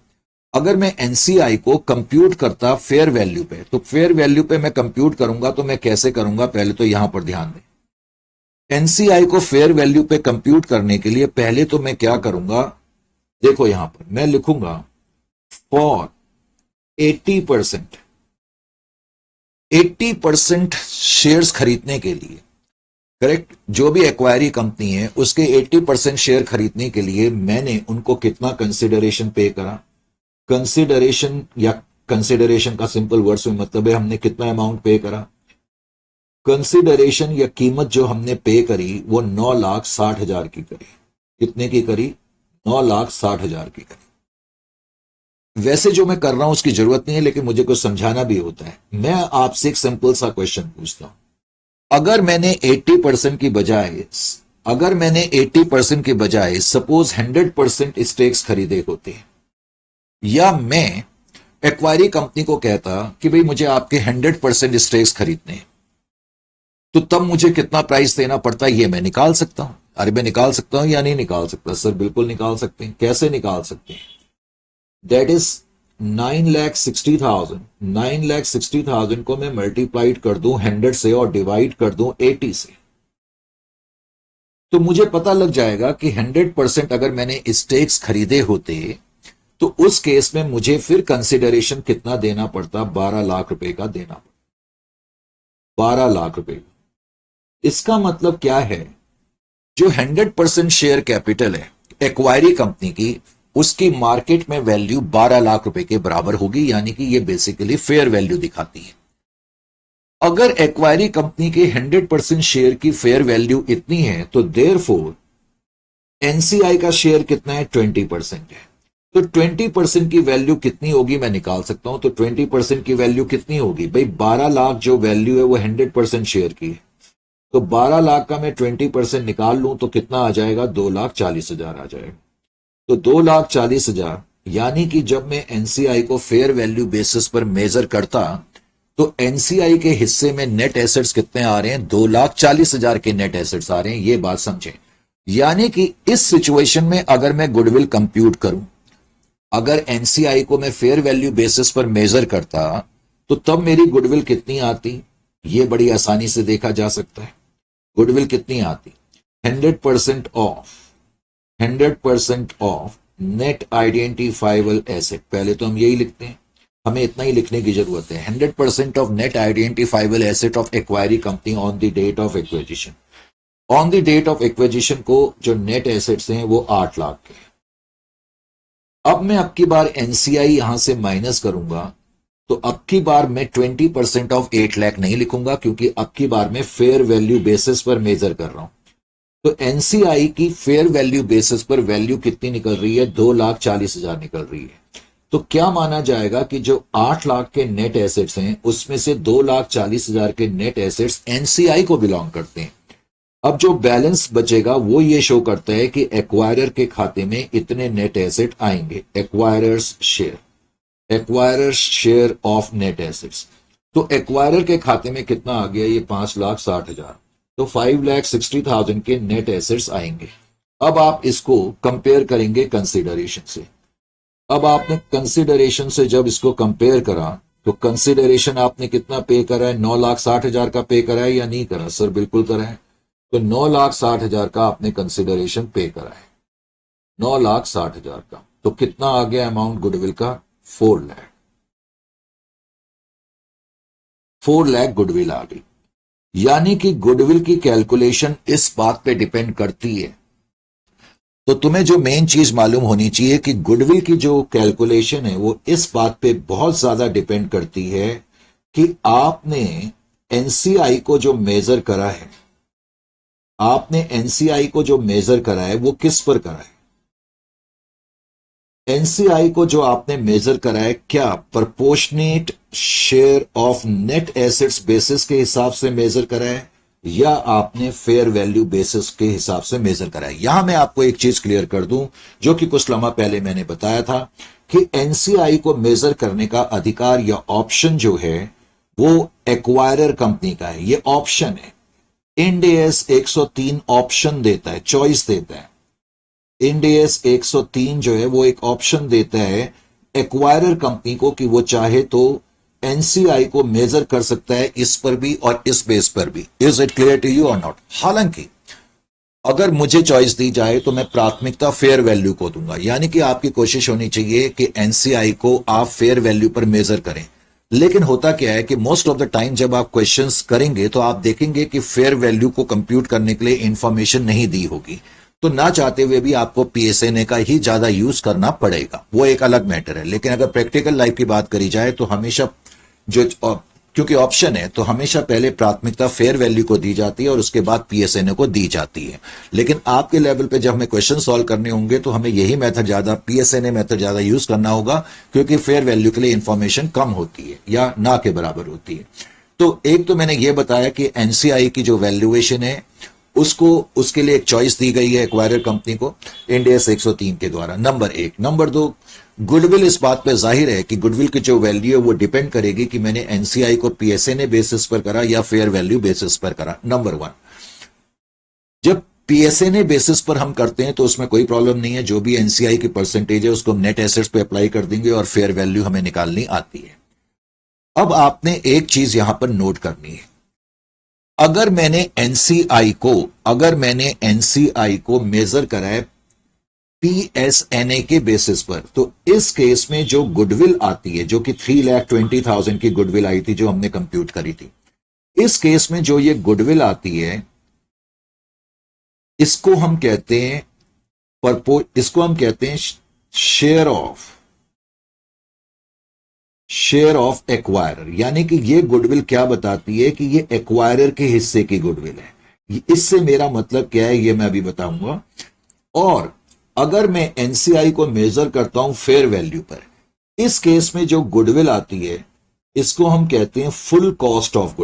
Speaker 1: अगर मैं एनसीआई को कंप्यूट करता फेयर वैल्यू पे, तो फेयर वैल्यू पे मैं कंप्यूट करूंगा तो मैं कैसे करूंगा? पहले तो यहां पर ध्यान दें, एनसीआई को फेयर वैल्यू पे कंप्यूट करने के लिए पहले तो मैं क्या करूंगा, देखो यहां पर मैं लिखूंगा फॉर 80%, 80% शेयर्स खरीदने के लिए, करेक्ट, जो भी एक्वायरी कंपनी है उसके 80% शेयर खरीदने के लिए मैंने उनको कितना कंसिडरेशन पे करा। कंसिडरेशन या कंसिडरेशन का सिंपल वर्ड्स में मतलब है हमने कितना अमाउंट पे करा। कंसिडरेशन या कीमत जो हमने पे करी वो 9,60,000 की करी। कितने की करी? 9,60,000 की करी। वैसे जो मैं कर रहा हूं उसकी जरूरत नहीं है, लेकिन मुझे कुछ समझाना भी होता है। मैं आपसे एक सिंपल सा क्वेश्चन पूछता हूं, अगर मैंने 80% की बजाय, अगर मैंने 80% के बजाय सपोज 100% स्टेक्स खरीदे होते, या मैं एक्वायरी कंपनी को कहता कि भाई मुझे आपके 100% स्टेक्स खरीदने हैं, तो तब मुझे कितना प्राइस देना पड़ता है ये मैं निकाल सकता हूं। अरे मैं निकाल सकता हूं या नहीं निकाल सकता? सर बिल्कुल निकाल सकते हैं। कैसे निकाल सकते हैं? That is 9,60,000। 9,60,000 को मैं मल्टीप्लाइड कर दूं 100 से और डिवाइड कर दूं 80 से, तो मुझे पता लग जाएगा कि 100% अगर मैंने स्टेक्स खरीदे होते तो उस केस में मुझे फिर कंसिडरेशन कितना देना पड़ता? 12 लाख रुपए का देना पड़ता। 12 लाख रुपए। इसका मतलब क्या है? जो 100% शेयर कैपिटल है एक्वायरी कंपनी की, उसकी मार्केट में वैल्यू 12 लाख रुपए के बराबर होगी, यानी कि ये बेसिकली फेयर वैल्यू दिखाती है। अगर एक्वायरी कंपनी के 100% शेयर की फेयर वैल्यू इतनी है तो देयरफॉर एनसीआई का शेयर कितना है? 20% है। तो 20% की वैल्यू कितनी होगी मैं निकाल सकता हूं। तो 20% की वैल्यू कितनी होगी भाई? 12 लाख जो वैल्यू है वो 100% शेयर की है, तो 12 लाख का मैं 20% निकाल लूं तो कितना आ जाएगा? 2,40,000 आ जाएगा। तो 2,40,000, यानी कि जब मैं एनसीआई को फेयर वैल्यू बेसिस पर मेजर करता तो एनसीआई के हिस्से में नेट एसेट्स कितने आ रहे हैं? 2,40,000 के नेट एसेट्स आ रहे हैं। ये बात समझें। यानी कि इस सिचुएशन में अगर मैं गुडविल कंप्यूट करूं, अगर एनसीआई को मैं फेयर वैल्यू बेसिस पर मेजर करता तो तब मेरी गुडविल कितनी आती? ये बड़ी आसानी से देखा जा सकता है। गुडविल कितनी आती? 100% ऑफ नेट आइडेंटिफाइबल एसेट। पहले तो हम यही लिखते हैं, हमें इतना ही लिखने की जरूरत है। 100% of net identifiable asset of acquiree company on the date of acquisition. On the date of acquisition को जो नेट एसेट्स हैं वो 8 लाख के हैं। अब मैं अब की बार एनसीआई यहां से माइनस करूंगा तो अब की बार मैं 20% ऑफ 8 लाख नहीं लिखूंगा, क्योंकि अब की बार मैं फेयर वैल्यू बेसिस पर मेजर कर रहा हूं। तो एनसीआई की फेयर वैल्यू बेसिस पर वैल्यू कितनी निकल रही है? 2,40,000 निकल रही है। तो क्या माना जाएगा कि जो 8 लाख के नेट एसेट्स हैं उसमें से 2,40,000 के नेट एसेट्स एनसीआई को बिलोंग करते हैं। अब जो बैलेंस बचेगा वो ये शो करता है कि एक्वायरर के खाते में इतने नेट एसेट आएंगे। Acquirers share of net assets. तो एक्वायरर के खाते में कितना आ गया? ये 5,60,000। तो 5,60,000 के नेट एसेट्स आएंगे। अब आप इसको कंपेयर करेंगे कंसिडरेशन से। अब आपने कंसिडरेशन से जब इसको कंपेयर करा तो कंसिडरेशन आपने कितना पे करा है? 9,60,000 का पे करा है या नहीं करा? सर बिल्कुल करा है। तो 9,60,000 का आपने कंसिडरेशन पे करा है, 9,60,000 का। तो कितना आ गया अमाउंट गुडविल का? 4 लाख। 4 लाख गुडविल आ गई। यानी कि गुडविल की कैलकुलेशन इस बात पे डिपेंड करती है। तो तुम्हें जो मेन चीज मालूम होनी चाहिए कि गुडविल की जो कैलकुलेशन है वो इस बात पे बहुत ज्यादा डिपेंड करती है कि आपने एनसीआई को जो मेजर करा है, आपने एनसीआई को जो मेजर करा है वो किस पर करा है? एनसीआई को जो आपने मेजर करा है क्या proportionate share of net assets basis के हिसाब से मेजर करा है या आपने फेयर वैल्यू बेसिस के हिसाब से मेजर करा है? यहां मैं आपको एक चीज क्लियर कर दूं जो कि कुछ लम्हा पहले मैंने बताया था कि एनसीआई को मेजर करने का अधिकार या ऑप्शन जो है वो एक्वायरर कंपनी का है। ये ऑप्शन है। इंड एस 103 ऑप्शन देता है, चॉइस देता है। इंड एस 103 जो है वो एक ऑप्शन देता है एक्वायरर कंपनी को कि वो चाहे तो एनसीआई को मेजर कर सकता है इस पर भी और इस बेस पर भी। Is it clear to you और नॉट? हालांकि अगर मुझे चॉइस दी जाए तो मैं प्राथमिकता फेयर वैल्यू को दूंगा, यानी कि आपकी कोशिश होनी चाहिए कि एनसीआई को आप फेयर वैल्यू पर मेजर करें। लेकिन होता क्या है कि मोस्ट ऑफ द टाइम जब आप क्वेश्चंस करेंगे तो आप देखेंगे कि फेयर वैल्यू को कंप्यूट करने के लिए इंफॉर्मेशन नहीं दी होगी, तो ना चाहते हुए भी आपको पीएसएनए का ही ज्यादा यूज करना पड़ेगा। वो एक अलग मैटर है। लेकिन अगर प्रैक्टिकल लाइफ की बात करी जाए तो हमेशा जो क्योंकि ऑप्शन है तो हमेशा पहले प्राथमिकता फेयर वैल्यू को दी जाती है और उसके बाद पीएसएनए को दी जाती है। लेकिन आपके लेवल पे जब हमें क्वेश्चन सॉल्व करने होंगे तो हमें यही मेथड ज्यादा, पीएसएनए मेथड ज्यादा यूज करना होगा, क्योंकि फेयर वैल्यू के लिए इंफॉर्मेशन कम होती है या ना के बराबर होती है। तो एक तो मैंने ये बताया कि एनसीआई की जो वैल्यूएशन है उसको, उसके लिए एक चॉइस दी गई है एक्वायरर कंपनी को इंड एस 103 के द्वारा। नंबर 1। नंबर 2, गुडविल इस बात पे जाहिर है कि गुडविल की जो वैल्यू है वो डिपेंड करेगी कि मैंने एनसीआई को पीएसएनए बेसिस पर करा या फेयर वैल्यू बेसिस पर करा। नंबर वन, जब पीएसएनए बेसिस पर हम करते हैं तो उसमें कोई प्रॉब्लम नहीं है, जो भी एनसीआई की परसेंटेज है उसको हम नेट एसेट्स पे अप्लाई कर देंगे और फेयर वैल्यू हमें निकालनी आती है। अब आपने एक चीज यहां पर नोट करनी है, अगर मैंने एनसीआई को मेजर करा है पीएसएनए के बेसिस पर, तो इस केस में जो गुडविल आती है, जो कि 3,20,000 की गुडविल आई थी जो हमने कंप्यूट करी थी, इस केस में जो ये गुडविल आती है इसको हम कहते हैं शेयर ऑफ एक्वायरर। यानी कि ये गुडविल क्या बताती है कि ये एक्वायरर के हिस्से की गुडविल है। इससे मेरा मतलब क्या है ये मैं अभी बताऊंगा। और अगर मैं एनसीआई को मेजर करता हूं फेयर वैल्यू पर, इस केस में जो गुडविल आती है इसको हम कहते हैं फुल कॉस्ट ऑफ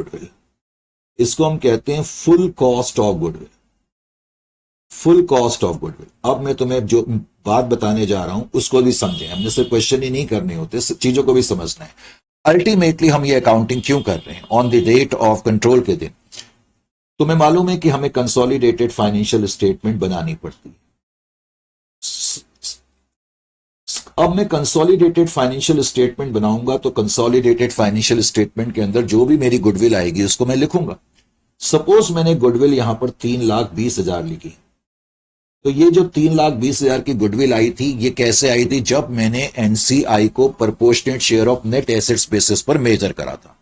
Speaker 1: गुडविल। अब मैं तुम्हें जो बात बताने जा रहा हूं उसको भी समझें, हमने सिर्फ क्वेश्चन ही नहीं करने होते, चीजों को भी समझना है। अल्टीमेटली हम ये अकाउंटिंग क्यों कर रहे हैं? On the date of control के दिन तुम्हें मालूम है कि हमें कंसोलिडेटेड फाइनेंशियल स्टेटमेंट बनानी पड़ती है। अब मैं कंसोलिडेटेड फाइनेंशियल स्टेटमेंट बनाऊंगा तो कंसोलिडेटेड फाइनेंशियल स्टेटमेंट के अंदर जो भी मेरी गुडविल आएगी उसको मैं लिखूंगा। सपोज मैंने गुडविल यहां पर 3,20,000 लिखी, तो ये जो 3,20,000 की गुडविल आई थी ये कैसे आई थी? जब मैंने एनसीआई को proportionate share of net assets basis पर मेजर करा था।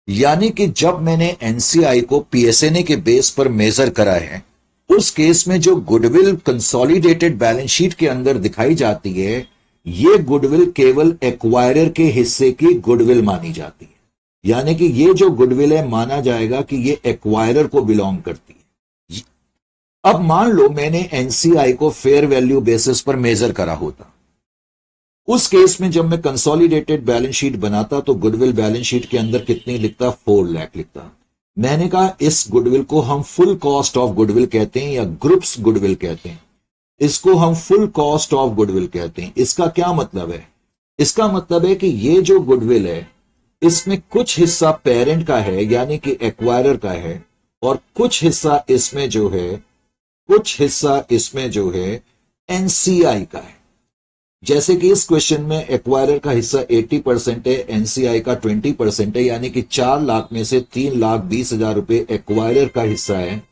Speaker 1: यानी कि जब मैंने एनसीआई को पीएसएनए के बेस पर मेजर करा है, उस केस में जो गुडविल कंसोलिडेटेड बैलेंस शीट के अंदर दिखाई जाती है, ये गुडविल केवल एक्वायरर के हिस्से की गुडविल मानी जाती है। यानी कि ये जो गुडविल है माना जाएगा कि ये एक्वायरर को बिलोंग करती है। अब मान लो मैंने एनसीआई को फेयर वैल्यू बेसिस पर मेजर करा होता, उस केस में जब मैं कंसोलिडेटेड बैलेंस शीट बनाता तो गुडविल बैलेंस शीट के अंदर कितनी लिखता? 4 लाख लिखता। मैंने कहा इस गुडविल को हम फुल कॉस्ट ऑफ गुडविल कहते हैं या ग्रुप्स गुडविल कहते हैं। इसको हम फुल कॉस्ट ऑफ गुडविल कहते हैं। इसका क्या मतलब है? इसका मतलब है कि ये जो गुडविल है इसमें कुछ हिस्सा पेरेंट का है यानी कि एक्वायरर का है, और कुछ हिस्सा इसमें जो है एनसीआई का है। जैसे कि इस क्वेश्चन में एक्वायरर का हिस्सा 80% है, एनसीआई का 20% है, यानी कि 4 लाख में से 3,20,000 रुपए एक्वायरर का हिस्सा है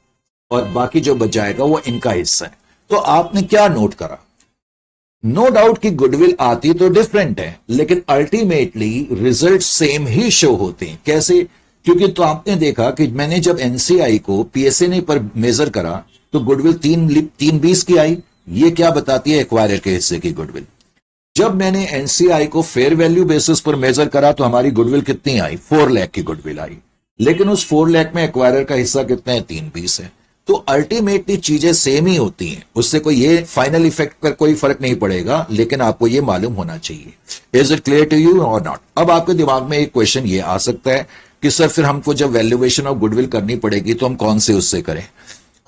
Speaker 1: और बाकी जो बच जाएगा वो इनका हिस्सा है। तो आपने क्या नोट करा? नो डाउट कि गुडविल आती तो डिफरेंट है, लेकिन अल्टीमेटली रिजल्ट सेम ही शो होते हैं। कैसे? क्योंकि तो आपने देखा कि मैंने जब एनसीआई को पीएसएनए पर मेजर करा तो गुडविल 3,20 की आई। ये क्या बताती है? एक्वायरर के हिस्से की गुडविल। जब मैंने एनसीआई को फेयर वैल्यू बेसिस पर मेजर करा तो हमारी गुडविल कितनी आई? 4 लाख की गुडविल आई। लेकिन उस 4 लाख में एक्वायरर का हिस्सा कितना है? 3,20 है। तो अल्टीमेटली चीजें सेम ही होती हैं, उससे कोई ये फाइनल इफेक्ट पर कोई फर्क नहीं पड़ेगा, लेकिन आपको ये मालूम होना चाहिए। Is it clear to you और नॉट? अब आपके दिमाग में एक क्वेश्चन ये आ सकता है कि सर फिर हमको जब वैल्यूएशन ऑफ गुडविल करनी पड़ेगी तो हम कौन से उससे करें?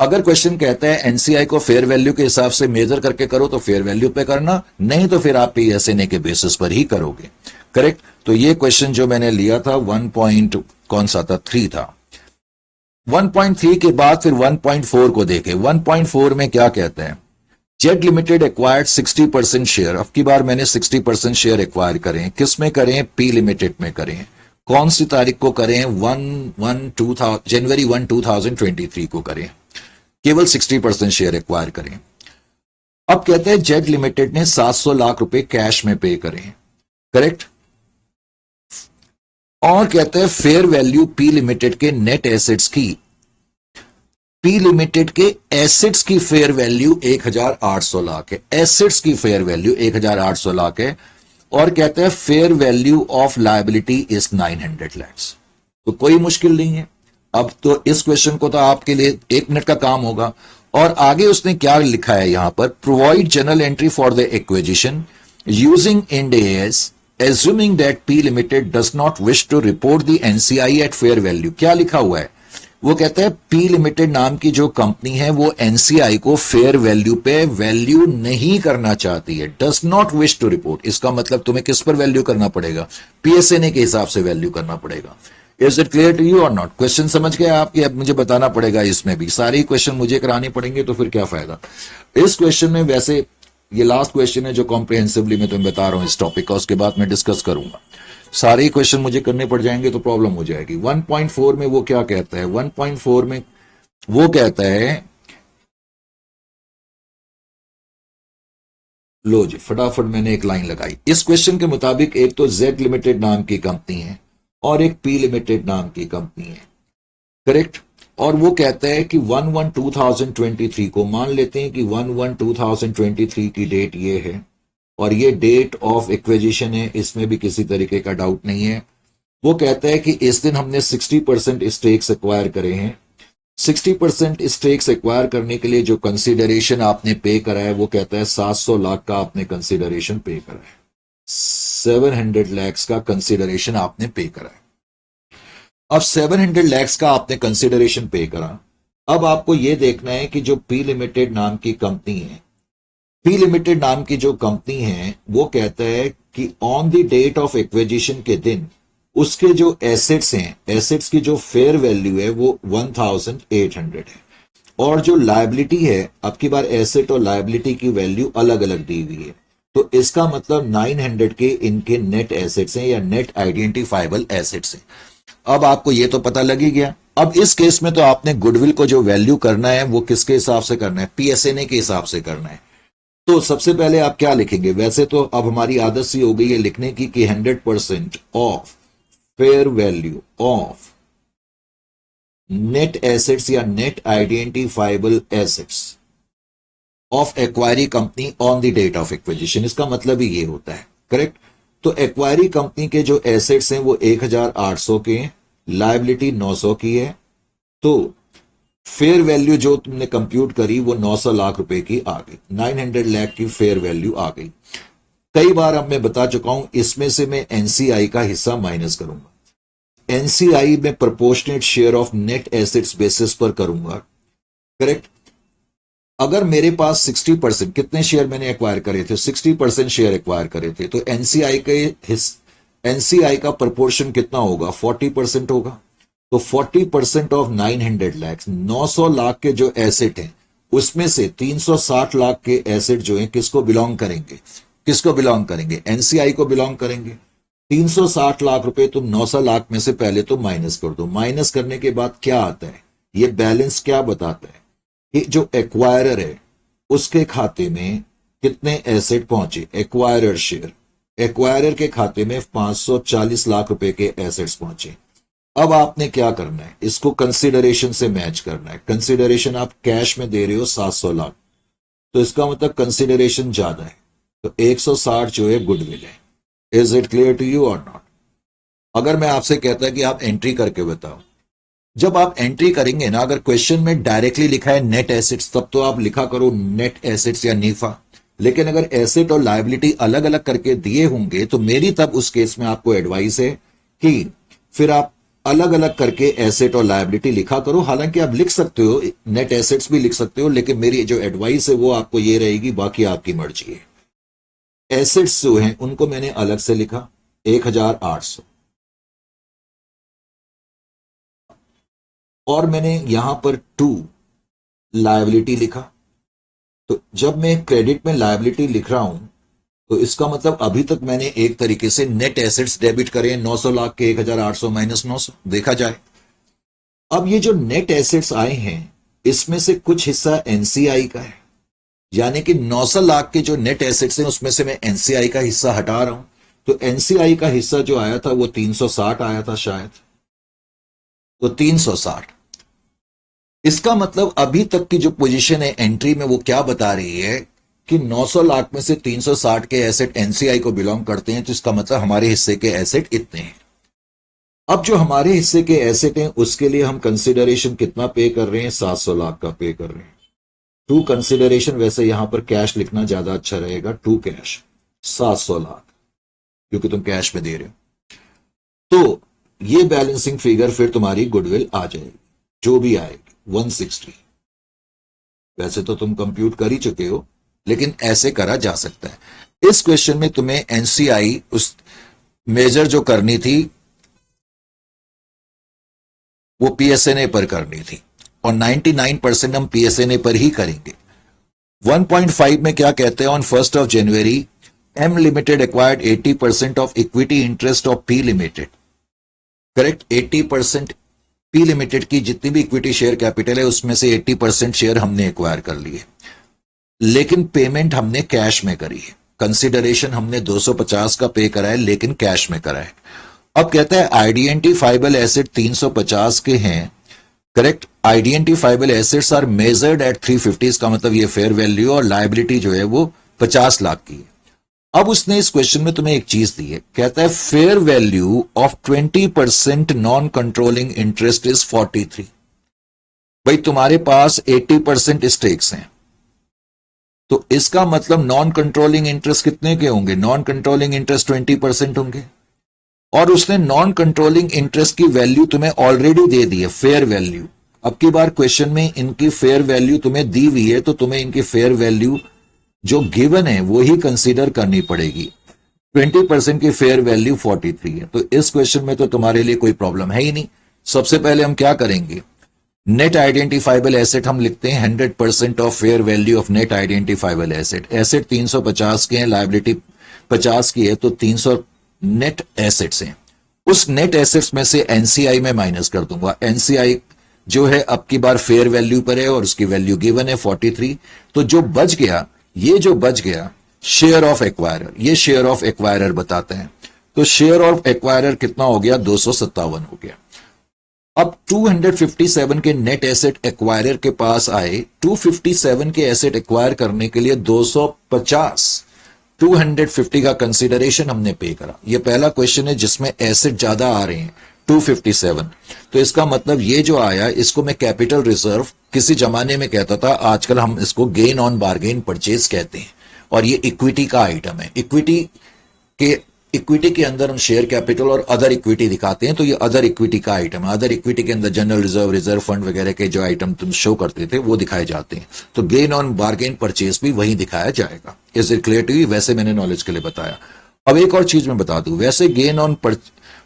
Speaker 1: अगर क्वेश्चन कहता है एनसीआई को फेयर वैल्यू के हिसाब से मेजर करके करो तो फेयर वैल्यू पे करना, नहीं तो फिर आप पीएसएनए के बेसिस पर ही करोगे। करेक्ट? तो ये क्वेश्चन जो मैंने लिया था 3 था। 1.3 के बाद फिर 1.4 को देखें। 1.4 में क्या कहता है? Z limited acquired 60% share. अब की बार मैंने 60% शेयर एक्वायर करें। किस में करें? पी लिमिटेड में करें। कौन सी तारीख को करें? जनवरी 1, 2023 को करें। केवल 60% शेयर एक्वायर करें। अब कहते हैं जेड लिमिटेड ने 700 लाख रुपए कैश में पे करें। करेक्ट? और कहते हैं फेयर वैल्यू पी लिमिटेड के नेट एसेट्स की, पी लिमिटेड के एसेट्स की फेयर वैल्यू 1,800 लाख है। एसेट्स की फेयर वैल्यू 1,800 लाख है। और कहते हैं fair value of liability is 900 lakh. तो कोई मुश्किल नहीं है। अब तो इस क्वेश्चन को तो आपके लिए 1 मिनट का काम होगा। और आगे उसने क्या लिखा है यहां पर? Provide general entry for the acquisition using Ind AS assuming that P Limited does not wish to report the NCI at fair value। क्या लिखा हुआ है? वो कहता है पी लिमिटेड नाम की जो कंपनी है वो एनसीआई को फेयर वैल्यू पे वैल्यू नहीं करना चाहती है, does not wish to report. इसका मतलब तुम्हें किस पर वैल्यू करना पड़ेगा, पीएसएनए के हिसाब से वैल्यू करना पड़ेगा। Is it clear to you और नॉट? क्वेश्चन समझ गए आपकी? अब मुझे बताना पड़ेगा, इसमें भी सारे क्वेश्चन मुझे कराने पड़ेंगे तो फिर क्या फायदा। इस क्वेश्चन में वैसे ये लास्ट क्वेश्चन है जो कॉम्प्रिहेंसिवली मैं तुम्हें बता रहा हूं इस टॉपिक का, उसके बाद मैं डिस्कस करूंगा। सारे क्वेश्चन मुझे करने पड़ जाएंगे तो प्रॉब्लम हो जाएगी। 1.4 में वो क्या कहता है, 1.4 में वो कहता है, लो जी फटाफट मैंने एक लाइन लगाई। इस क्वेश्चन के मुताबिक एक तो जेड लिमिटेड नाम की कंपनी है और एक पी लिमिटेड नाम की कंपनी है, करेक्ट। और वो कहता है कि 1/1/2023 को मान लेते हैं कि 1/1/2023 की डेट ये है और ये डेट ऑफ एक्विजिशन है, इसमें भी किसी तरीके का डाउट नहीं है। वो कहता है कि इस दिन हमने 60% स्टेक्स एक्वायर करे हैं। 60% स्टेक्स एक्वायर करने के लिए जो कंसिडरेशन आपने पे करा है वो कहता है 700 लाख का आपने कंसिडरेशन पे करा है, 700 lakhs का कंसिडरेशन आपने पे करा है। अब 700 lakhs का आपने कंसिडरेशन पे करा। अब आपको यह देखना है कि जो पी लिमिटेड नाम की कंपनी है, पी लिमिटेड नाम की जो कंपनी है वो कहता है कि on the date of acquisition के दिन उसके जो एसेट्स हैं, एसेट्स की जो फेयर वैल्यू है वो 1800 है और जो लायबिलिटी है, अब की बार एसेट और लायबिलिटी की वैल्यू अलग अलग दी हुई है, तो इसका मतलब 900 के इनके नेट एसेट्स हैं या नेट आइडेंटिफाइबल एसेट्स हैं। अब आपको ये तो पता लग ही गया। अब इस केस में तो आपने गुडविल को जो वैल्यू करना है वो किसके हिसाब से करना है, पीएसएनए के हिसाब से करना है। तो सबसे पहले आप क्या लिखेंगे, वैसे तो अब हमारी आदत सी हो गई है लिखने की कि 100% of fair value of net assets या net identifiable assets of acquiree company on the date of acquisition, इसका मतलब ही ये होता है, करेक्ट। तो एक्वायरी कंपनी के जो एसेट्स हैं वो 1800 के हैं, लायबिलिटी 900 की है, तो फेयर वैल्यू जो तुमने कंप्यूट करी वो 900 लाख रुपए की आ गई, 900 लाख की फेयर वैल्यू आ गई। कई बार अब मैं बता चुका हूं, इसमें से मैं एनसीआई का हिस्सा माइनस करूंगा, एनसीआई में proportionate share of net assets basis पर करूंगा, करेक्ट। अगर मेरे पास 60%, कितने शेयर मैंने एक्वायर करे थे, 60% शेयर एक्वायर करे थे, तो एनसीआई का प्रोपोर्शन कितना होगा, 40% होगा। तो 40% ऑफ 900 लाख, 900 लाख के जो एसेट हैं उसमें से 360 लाख के एसेट जो हैं किसको बिलोंग करेंगे, किसको बिलोंग करेंगे, एनसीआई को बिलोंग करेंगे। 360 लाख रुपए तुम 900 लाख में से पहले तो माइनस कर दो। माइनस करने के बाद क्या आता है, ये बैलेंस क्या बताता है कि जो एक्वायरर है उसके खाते में कितने एसेट पहुंचे, एक्वायरर शेयर, एक्वायरर के खाते में 540 लाख रुपए के एसेट्स पहुंचे। अब आपने क्या करना है, इसको कंसिडरेशन से मैच करना है। कंसिडरेशन आप कैश में दे रहे हो 700 लाख, तो इसका मतलब कंसिडरेशन ज्यादा है, तो 160 जो है गुडविल है। Is it clear to you और नॉट? अगर मैं आपसे कहता है कि आप एंट्री करके बताओ, जब आप एंट्री करेंगे ना, अगर क्वेश्चन में डायरेक्टली लिखा है नेट एसेट्स तब तो आप लिखा करो नेट एसेट्स या नीफा, लेकिन अगर एसेट और लायबिलिटी अलग अलग करके दिए होंगे तो मेरी तब उस केस में आपको एडवाइस है कि फिर आप अलग अलग करके एसेट और लायबिलिटी लिखा करो। हालांकि आप लिख सकते हो, नेट एसेट्स भी लिख सकते हो, लेकिन मेरी जो एडवाइस है वो आपको ये रहेगी, बाकी आपकी मर्जी है। एसेट्स जो हैं उनको मैंने अलग से लिखा 1800, और मैंने यहां पर 2 लायबिलिटी लिखा। तो जब मैं क्रेडिट में लायबिलिटी लिख रहा हूं तो इसका मतलब अभी तक मैंने एक तरीके से नेट एसेट्स डेबिट करे 900 लाख के 1800 माइनस 900 देखा जाए। अब ये जो नेट एसेट्स आए हैं इसमें से कुछ हिस्सा एनसीआई का है, यानी कि 900 लाख के जो नेट एसेट्स हैं उसमें से मैं एनसीआई का हिस्सा हटा रहा हूं, तो एनसीआई का हिस्सा जो आया था वो 360 आया था शायद, तो 360। इसका मतलब अभी तक की जो पोजीशन है एंट्री में वो क्या बता रही है कि 900 लाख में से 360 के एसेट एनसीआई को बिलोंग करते हैं, तो इसका मतलब हमारे हिस्से के एसेट इतने हैं। अब जो हमारे हिस्से के एसेट हैं उसके लिए हम कंसिडरेशन कितना पे कर रहे हैं, 700 लाख का पे कर रहे हैं। टू कंसिडरेशन, वैसे यहां पर कैश लिखना ज्यादा अच्छा रहेगा, टू कैश 700 लाख, क्योंकि तुम कैश में दे रहे हो। तो ये बैलेंसिंग फिगर फिर तुम्हारी गुडविल आ जाएगी। जो भी आएगी 160। वैसे तो तुम कंप्यूट कर ही चुके हो, लेकिन ऐसे करा जा सकता है। इस क्वेश्चन में तुम्हें एनसीआई उस मेजर जो करनी थी वो पीएसएनए पर करनी थी, और 99% हम पीएसएनए पर ही करेंगे। 1.5 में क्या कहते हैं, on 1st of January M limited acquired 80% of equity interest of P limited. Correct, 80% P limited की जितनी भी इक्विटी शेयर कैपिटल है उसमें से 80% शेयर हमने एक्वायर कर लिए, लेकिन पेमेंट हमने कैश में करी है। कंसिडरेशन हमने 250 का पे करा है, लेकिन कैश में करा है। अब कहता है आइडेंटिफाइबल एसेट 350 के हैं। Correct, identifiable assets are measured at 350, इसका मतलब ये फेयर वैल्यू, और लायबिलिटी जो है वो 50 लाख की है। अब उसने इस क्वेश्चन में तुम्हें एक चीज दी है, कहता है fair value of 20% non controlling interest is 43। भाई तुम्हारे पास 80% स्टेक्स हैं, तो इसका मतलब नॉन कंट्रोलिंग इंटरेस्ट कितने के होंगे? नॉन कंट्रोलिंग इंटरेस्ट 20% होंगे, और उसने नॉन कंट्रोलिंग इंटरेस्ट की वैल्यू तुम्हें ऑलरेडी दे दी है, फेयर वैल्यू। अब की बार क्वेश्चन में इनकी फेयर वैल्यू तुम्हें दी हुई है, तो तुम्हें इनकी फेयर वैल्यू जो गिवन है वो ही कंसीडर करनी पड़ेगी। 20% की फेयर वैल्यू 43 है, तो इस क्वेश्चन में तो तुम्हारे लिए कोई प्रॉब्लम है ही नहीं। सबसे पहले हम क्या करेंगे, नेट आइडेंटिफाइबल एसेट हम लिखते हैं 100% of fair value of net identifiable asset. Asset 350 के हैं, लायबिलिटी 50 की है, तो 300 नेट एसेट्स हैं। उस नेट एसेट्स में से एनसीआई में माइनस कर दूंगा। एनसीआई जो है अब की बार फेयर वैल्यू पर है और उसकी वैल्यू गिवन है 43। तो जो बच गया, ये जो बच गया शेयर ऑफ एक्वायरर, ये शेयर ऑफ एक्वायरर बताते हैं। तो शेयर ऑफ एक्वायरर कितना हो गया? 257 हो गया। अब 257 के नेट एसेट एक्वायरर के पास आए। 257 के एसेट एक्वायर करने के लिए 250 का कंसीडरेशन हमने पे करा। ये पहला क्वेश्चन है जिसमें एसेट ज्यादा आ रहे हैं, 257। तो इसका मतलब ये जो आया, इसको मैं कैपिटल रिजर्व किसी जमाने में कहता था, आजकल हम इसको गेन ऑन बार्गेन परचेज कहते हैं, और ये इक्विटी का आइटम है। इक्विटी के अंदर हम शेयर कैपिटल और अदर इक्विटी दिखाते हैं, तो ये अदर इक्विटी का आइटम है। अदर इक्विटी के अंदर जनरल रिजर्व, रिजर्व फंड वगैरह के जो आइटम तुम शो करते थे वो दिखाए जाते हैं। तो गेन ऑन बार्गेन परचेज भी वही दिखाया जाएगा। Is it clear to you? वैसे मैंने नॉलेज के लिए बताया। अब एक और चीज मैं बता दूं, वैसे gain on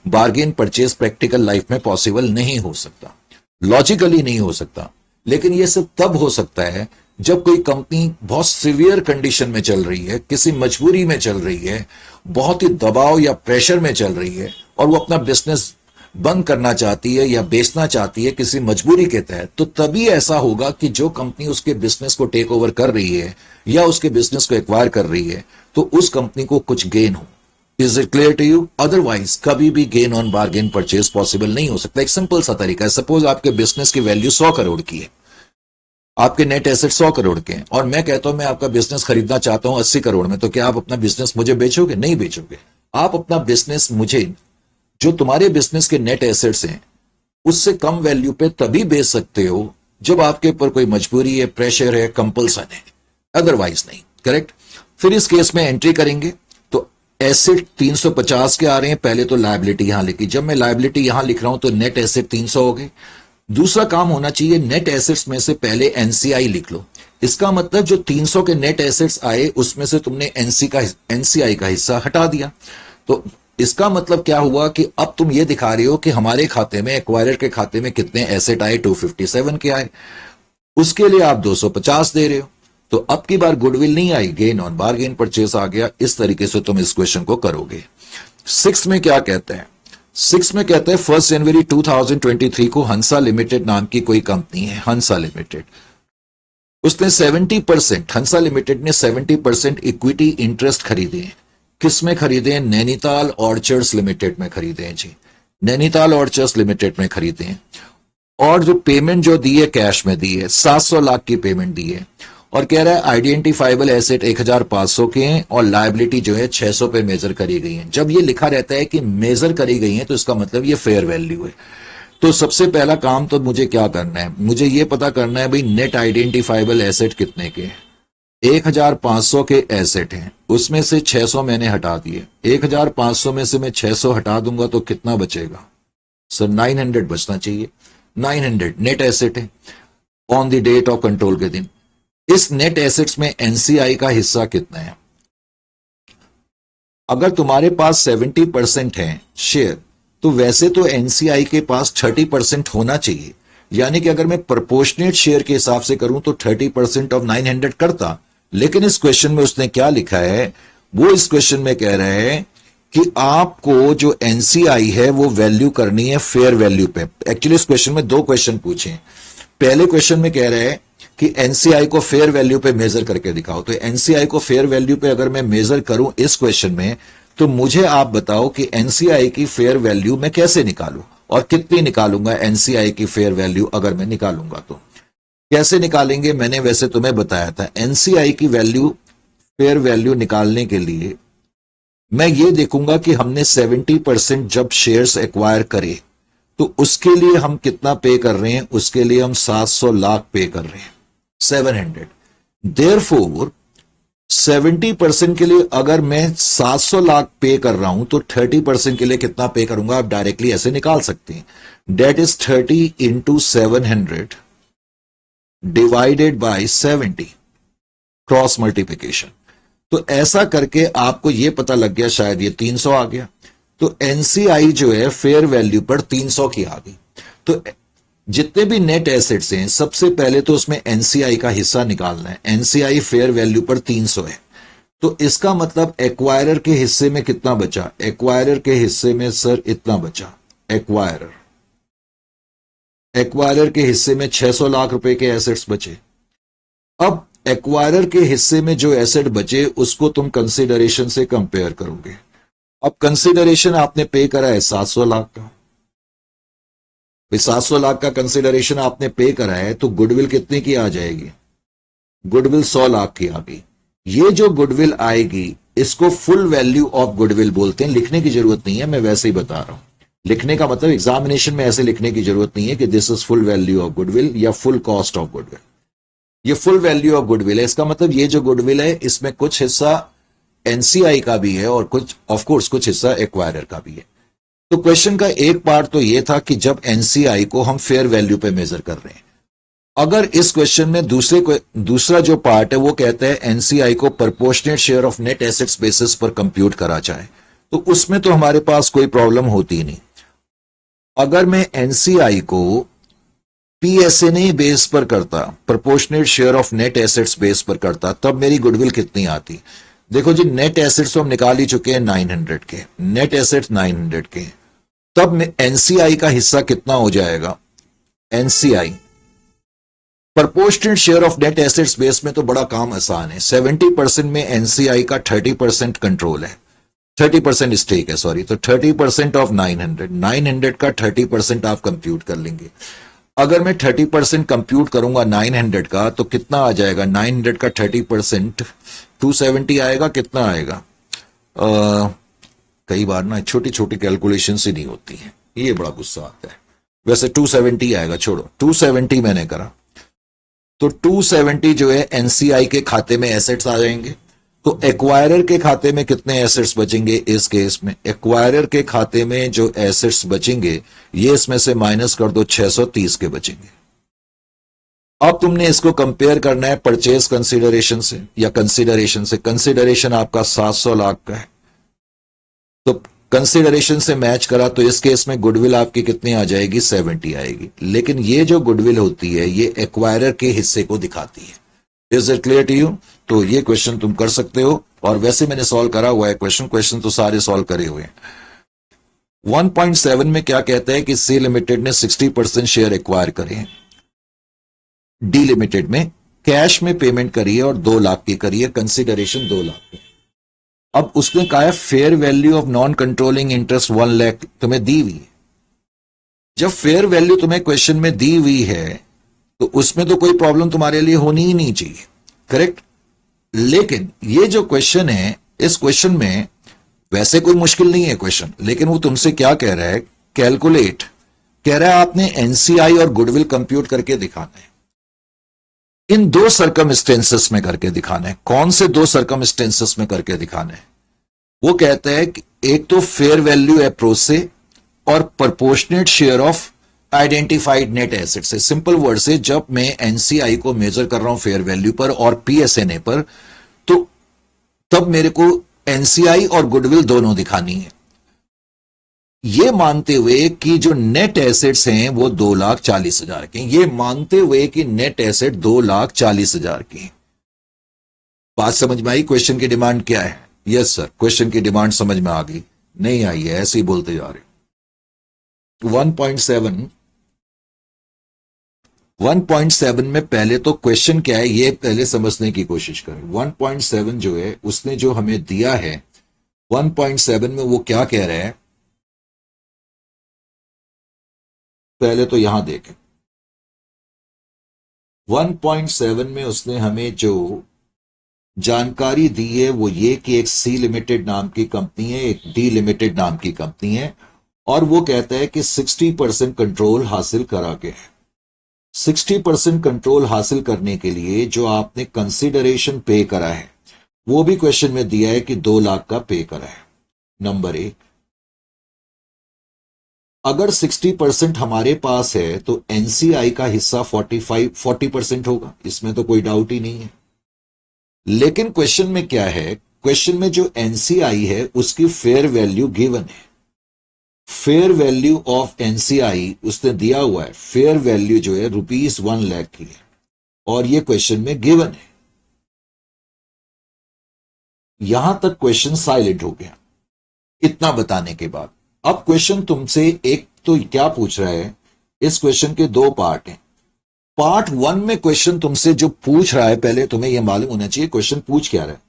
Speaker 1: bargain purchase practical life में पॉसिबल नहीं हो सकता, लॉजिकली नहीं हो सकता, लेकिन ये सब तब हो सकता है जब कोई कंपनी बहुत सीवियर कंडीशन में चल रही है, किसी मजबूरी में चल रही है, बहुत ही दबाव या प्रेशर में चल रही है, और वो अपना बिजनेस बंद करना चाहती है या बेचना चाहती है किसी मजबूरी के तहत। तो तभी ऐसा होगा कि जो कंपनी उसके बिजनेस को टेक ओवर कर रही है या उसके बिजनेस को एक्वायर कर रही है, तो उस कंपनी को कुछ गेन हो। Is it clear to you? Otherwise कभी भी gain on bargain purchase possible नहीं हो सकता। एक सिंपल सा तरीका है, सपोज आपके बिजनेस की वैल्यू 100 करोड़ की है, आपके नेट एसेट 100 करोड़ के हैं, और मैं कहता हूं मैं आपका बिजनेस खरीदना चाहता हूं 80 करोड़ में, तो क्या आप अपना बिजनेस मुझे बेचोगे? नहीं बेचोगे। आप अपना बिजनेस मुझे, जो तुम्हारे बिजनेस के नेट एसेट्स हैं, उससे कम वैल्यू पे तभी बेच सकते हो जब आपके ऊपर कोई मजबूरी है, प्रेशर है, कंपल्सन है, अदरवाइज नहीं। करेक्ट? फिर इस केस में एंट्री करेंगे, तो एसेट 350 के आ रहे हैं, पहले तो लायबिलिटी यहां लिखी। जब मैं लायबिलिटी यहां लिख रहा हूं तो नेट एसेट 300 हो गए। दूसरा काम होना चाहिए, नेट एसेट्स में से पहले एनसीआई लिख लो। इसका मतलब जो 300 के नेट एसेट्स आए उसमें से तुमने एनसीआई का हिस्सा हटा दिया। तो इसका मतलब क्या हुआ कि अब तुम ये दिखा रहे हो कि हमारे खाते में, एक्वायरर के खाते में कितने एसेट आए? 257 के आए, उसके लिए आप 250 दे रहे हो। तो अब की बार गुडविल नहीं आई, गेन ऑन बार्गेन परचेस आ गया। इस तरीके से तुम इस क्वेश्चन को करोगे। 6 में क्या कहते हैं? 6 में कहते हैं 1 जनवरी 2023 को हंसा लिमिटेड नाम की कोई कंपनी है, हंसा लिमिटेड, उसने 70%, हंसा लिमिटेड ने 70% इक्विटी इंटरेस्ट खरीदे हैं। किस में खरीदे हैं? नैनीताल ऑर्चर्ड्स लिमिटेड में खरीदे हैं जी, नैनीताल ऑर्चर्ड्स लिमिटेड में खरीदे हैं। और जो पेमेंट जो दी है कैश में दी है, 700 लाख की पेमेंट दी है, और कह रहा है आइडेंटिफाइबल एसेट 1500 के हैं और लायबिलिटी जो है 600 पे मेजर करी गई है। जब ये लिखा रहता है कि मेजर करी गई है तो इसका मतलब ये फेयर वैल्यू है। तो सबसे पहला काम तो मुझे क्या करना है, मुझे ये पता करना है भाई नेट आइडेंटिफाइबल एसेट कितने के हैं। 1500 के एसेट हैं, उसमें से 600 मैंने हटा दिए। 1500 में से मैं 600 हटा दूंगा तो कितना बचेगा सर? 900 बचना चाहिए। 900 नेट एसेट है on the date of control के दिन। इस नेट एसेट्स में एनसीआई का हिस्सा कितना है? अगर तुम्हारे पास 70% है शेयर, तो वैसे तो एनसीआई के पास 30% होना चाहिए, यानी कि अगर मैं प्रोपोर्शनेट शेयर के हिसाब से करूं तो 30% ऑफ 900 करता। लेकिन इस क्वेश्चन में उसने क्या लिखा है, वो इस क्वेश्चन में कह रहे हैं कि आपको जो एनसीआई है वो वैल्यू करनी है फेयर वैल्यू पे। एक्चुअली इस क्वेश्चन में दो क्वेश्चन पूछे। पहले क्वेश्चन में कह रहे हैं कि एनसीआई को फेयर वैल्यू पे मेजर करके दिखाओ। तो एनसीआई को फेयर वैल्यू पे अगर मैं मेजर करूं इस क्वेश्चन में, तो मुझे आप बताओ कि एनसीआई की फेयर वैल्यू मैं कैसे निकालूं और कितनी निकालूंगा एनसीआई की फेयर वैल्यू अगर मैं निकालूंगा तो कैसे निकालेंगे। मैंने वैसे तुम्हें बताया था एनसीआई की वैल्यू फेयर वैल्यू निकालने के लिए मैं ये देखूंगा कि हमने 70% जब शेयर्स एक्वायर करे तो उसके लिए हम कितना पे कर रहे हैं, उसके लिए हम 700 लाख पे कर रहे हैं, 700। देयरफॉर 70% के लिए अगर मैं 700 लाख पे कर रहा हूं तो 30% के लिए कितना पे करूंगा, आप डायरेक्टली ऐसे निकाल सकते हैं। Date is 30 into 700 divided by 70, cross multiplication. तो ऐसा करके आपको यह पता लग गया, शायद ये 300 आ गया। तो एनसीआई जो है फेयर वैल्यू पर 300 की आ गई। तो जितने भी नेट एसेट्स हैं सबसे पहले तो उसमें एनसीआई का हिस्सा निकालना है। एनसीआई फेयर वैल्यू पर 300 है, तो इसका मतलब एक्वायरर के हिस्से में कितना बचा? एक्वायरर के हिस्से में सर इतना बचा। एक्वायरर के हिस्से में 600 लाख रुपए के एसेट्स बचे। अब एक्वायरर के हिस्से में जो एसेट बचे उसको तुम कंसिडरेशन से कंपेयर करोगे। अब कंसिडरेशन आपने पे करा है 700 लाख का, 700 लाख का कंसिडरेशन आपने पे करा है, तो गुडविल कितने की आ जाएगी? गुडविल 100 लाख की आ गई। ये जो गुडविल आएगी इसको फुल वैल्यू ऑफ गुडविल बोलते हैं। लिखने की जरूरत नहीं है, मैं वैसे ही बता रहा हूं। लिखने का मतलब एग्जामिनेशन में ऐसे लिखने की जरूरत नहीं है कि this is full value of goodwill या फुल कॉस्ट ऑफ गुडविल। ये फुल वैल्यू ऑफ गुडविल है। इसका मतलब ये जो गुडविल है इसमें कुछ हिस्सा एनसीआई का भी है और कुछ ऑफ कोर्स कुछ हिस्सा एक्वायरर का भी है। तो क्वेश्चन का एक पार्ट तो ये था कि जब एनसीआई को हम फेयर वैल्यू पे मेजर कर रहे हैं। अगर इस क्वेश्चन में दूसरा जो पार्ट है वो कहता है एनसीआई को proportionate share of net assets basis पर कंप्यूट करा जाए, तो उसमें तो हमारे पास कोई प्रॉब्लम होती नहीं। अगर मैं एनसीआई को पीएसएनए बेस पर करता, proportionate share of net assets base पर करता, तब मेरी गुडविल कितनी आती? देखो जी, नेट एसेट्स तो हम निकाल ही चुके हैं 900 के, नेट एसेट्स 900 के। तब एनसीआई का हिस्सा कितना हो जाएगा? NCI proportionate share of net assets base में तो बड़ा काम आसान है। 70% में एनसीआई का 30% कंट्रोल है, 30% स्टेक है, सॉरी। तो 30% ऑफ 900 का 30% आप कंप्यूट कर लेंगे। अगर मैं 30% कंप्यूट करूंगा 900 का तो कितना आ जाएगा? 900 का 30% 270 आएगा। कितना आएगा? कई बार ना छोटी छोटी कैलकुलेशन ही नहीं होती है, ये बड़ा गुस्सा आता है। वैसे 270 आएगा, छोड़ो 270 मैंने करा तो 270 जो है एनसीआई के खाते में एसेट्स आ जाएंगे। तो एक्वायरर के खाते में कितने एसेट्स बचेंगे? इस केस में एक्वायरर के खाते में जो एसेट्स बचेंगे ये इसमें से माइनस कर दो, 630 के बचेंगे। अब तुमने इसको कंपेयर करना है परचेज कंसीडरेशन से या कंसीडरेशन से। कंसीडरेशन आपका 700 लाख का है, तो कंसीडरेशन से मैच करा तो इस केस में गुडविल आपकी कितनी आ जाएगी? 70 आएगी। लेकिन ये जो गुडविल होती है ये एक्वायरर के हिस्से को दिखाती है। Is it clear to you? तो ये क्वेश्चन तुम कर सकते हो, और वैसे मैंने सॉल्व करा हुआ है क्वेश्चन तो सारे सॉल्व करे हुए हैं। 1.7 में क्या कहता है कि सी लिमिटेड ने 60% शेयर एक्वायर करे हैं, डी लिमिटेड में कैश में पेमेंट करी है और 2 लाख की करी है, कंसिडरेशन 2 लाख की। अब उसने कहा है fair value of non controlling interest 1 lakh तुम्हें दी हुई है। जब फेयर वैल्यू तुम्हें क्वेश्चन में दी हुई है तो उसमें तो कोई प्रॉब्लम तुम्हारे लिए होनी ही नहीं चाहिए, करेक्ट। लेकिन ये जो क्वेश्चन है, इस क्वेश्चन में वैसे कोई मुश्किल नहीं है क्वेश्चन, लेकिन वो तुमसे क्या कह रहा है? कैलकुलेट कह रहा है आपने एनसीआई और गुडविल कंप्यूट करके दिखाना है। इन 2 सर्कमस्टेंसेस में करके दिखाना है। कौन से 2 सर्कमस्टेंसेस में करके दिखाना है? वो कहता है कि एक तो फेयर वैल्यू अप्रोच से और proportionate share of identified net asset से, सिंपल वर्ड से, जब मैं एनसीआई को मेजर कर रहा हूं फेयर वैल्यू पर और पीएसएनए पर, तो तब मेरे को एनसीआई और गुडविल दोनों दिखानी है, ये मानते हुए कि जो नेट एसेट्स हैं वो 2,40,000 के, ये मानते हुए कि नेट एसेट 2,40,000 की। बात समझ में आई? क्वेश्चन की डिमांड क्या है? यस सर, क्वेश्चन की डिमांड समझ में आ गई। नहीं आई है, ऐसे ही बोलते जा रहे। 1.7 में पहले तो क्वेश्चन क्या है ये पहले समझने की कोशिश करें। 1.7 जो है उसने जो हमें दिया है, 1.7 में वो क्या कह रहा है, पहले तो यहां देखें। 1.7 में उसने हमें जो जानकारी दी है वो ये कि एक सी लिमिटेड नाम की कंपनी है, एक डी लिमिटेड नाम की कंपनी है, और वो कहता है कि 60% कंट्रोल हासिल करा के है। 60% कंट्रोल हासिल करने के लिए जो आपने कंसिडरेशन पे करा है वो भी क्वेश्चन में दिया है कि 2 लाख का पे करा है। नंबर 1, अगर 60% हमारे पास है तो एनसीआई का हिस्सा 40% होगा, इसमें तो कोई डाउट ही नहीं है। लेकिन क्वेश्चन में क्या है, क्वेश्चन में जो एनसीआई है उसकी फेयर वैल्यू गिवन है। फेयर वैल्यू ऑफ एनसीआई उसने दिया हुआ है, फेयर वैल्यू जो है ₹1 लाख की है, और ये क्वेश्चन में गिवन है। यहां तक क्वेश्चन साइलेंट हो गया इतना बताने के बाद। अब क्वेश्चन तुमसे एक तो क्या पूछ रहा है, इस क्वेश्चन के 2 पार्ट हैं। पार्ट 1 में क्वेश्चन तुमसे जो पूछ रहा है, पहले तुम्हें यह मालूम होना चाहिए क्वेश्चन पूछ क्या रहा है।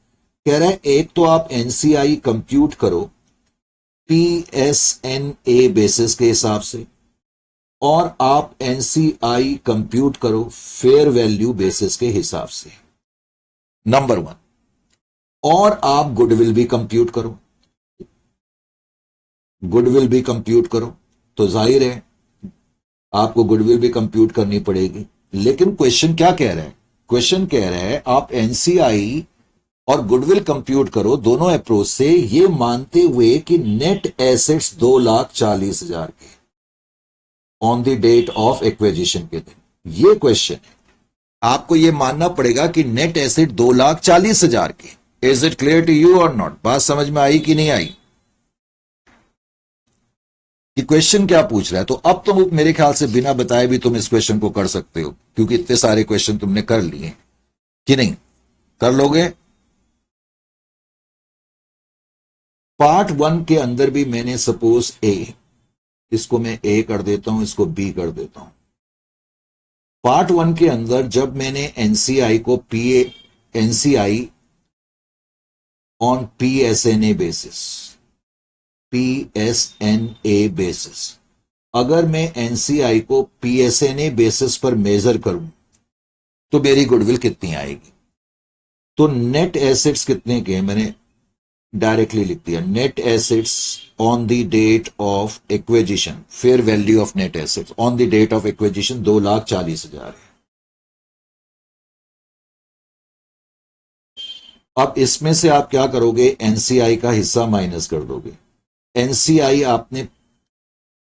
Speaker 1: कह रहा है एक तो आप एनसीआई कंप्यूट करो पीएसएनए बेसिस के हिसाब से, और आप एनसीआई कंप्यूट करो फेयर वैल्यू बेसिस के हिसाब से, नंबर 1। और आप गुडविल भी कंप्यूट करो, गुडविल भी कंप्यूट करो, तो जाहिर है आपको गुडविल भी कंप्यूट करनी पड़ेगी। लेकिन क्वेश्चन क्या कह रहा है, क्वेश्चन कह रहा है आप एनसीआई और गुडविल कंप्यूट करो दोनों अप्रोच से, ये मानते हुए कि नेट एसेट्स 2,40,000 के on the date of acquisition के दिन। ये क्वेश्चन है, आपको ये मानना पड़ेगा कि नेट एसेट 2,40,000 के। Is it clear to you और नॉट? बात समझ में आई कि नहीं आई कि क्वेश्चन क्या पूछ रहा है? तो अब तो मेरे ख्याल से बिना बताए भी तुम इस क्वेश्चन को कर सकते हो, क्योंकि इतने सारे क्वेश्चन तुमने कर लिए कि नहीं, कर लोगे? पार्ट 1 के अंदर भी मैंने सपोज ए, इसको मैं ए कर देता हूं, इसको बी कर देता हूं। पार्ट 1 के अंदर जब मैंने एनसीआई को एनसीआई ऑन पीएसएनए बेसिस, पीएसएनए बेसिस, अगर मैं एनसीआई को पीएसएनए बेसिस पर मेजर करूं तो मेरी गुडविल कितनी आएगी? तो नेट एसेट्स कितने के हैं मैंने डायरेक्टली लिख दिया, net assets on the date of acquisition, fair value of net assets on the date of acquisition 2,40,000 है। अब इसमें से आप क्या करोगे, एनसीआई का हिस्सा माइनस कर दोगे। एनसीआई आपने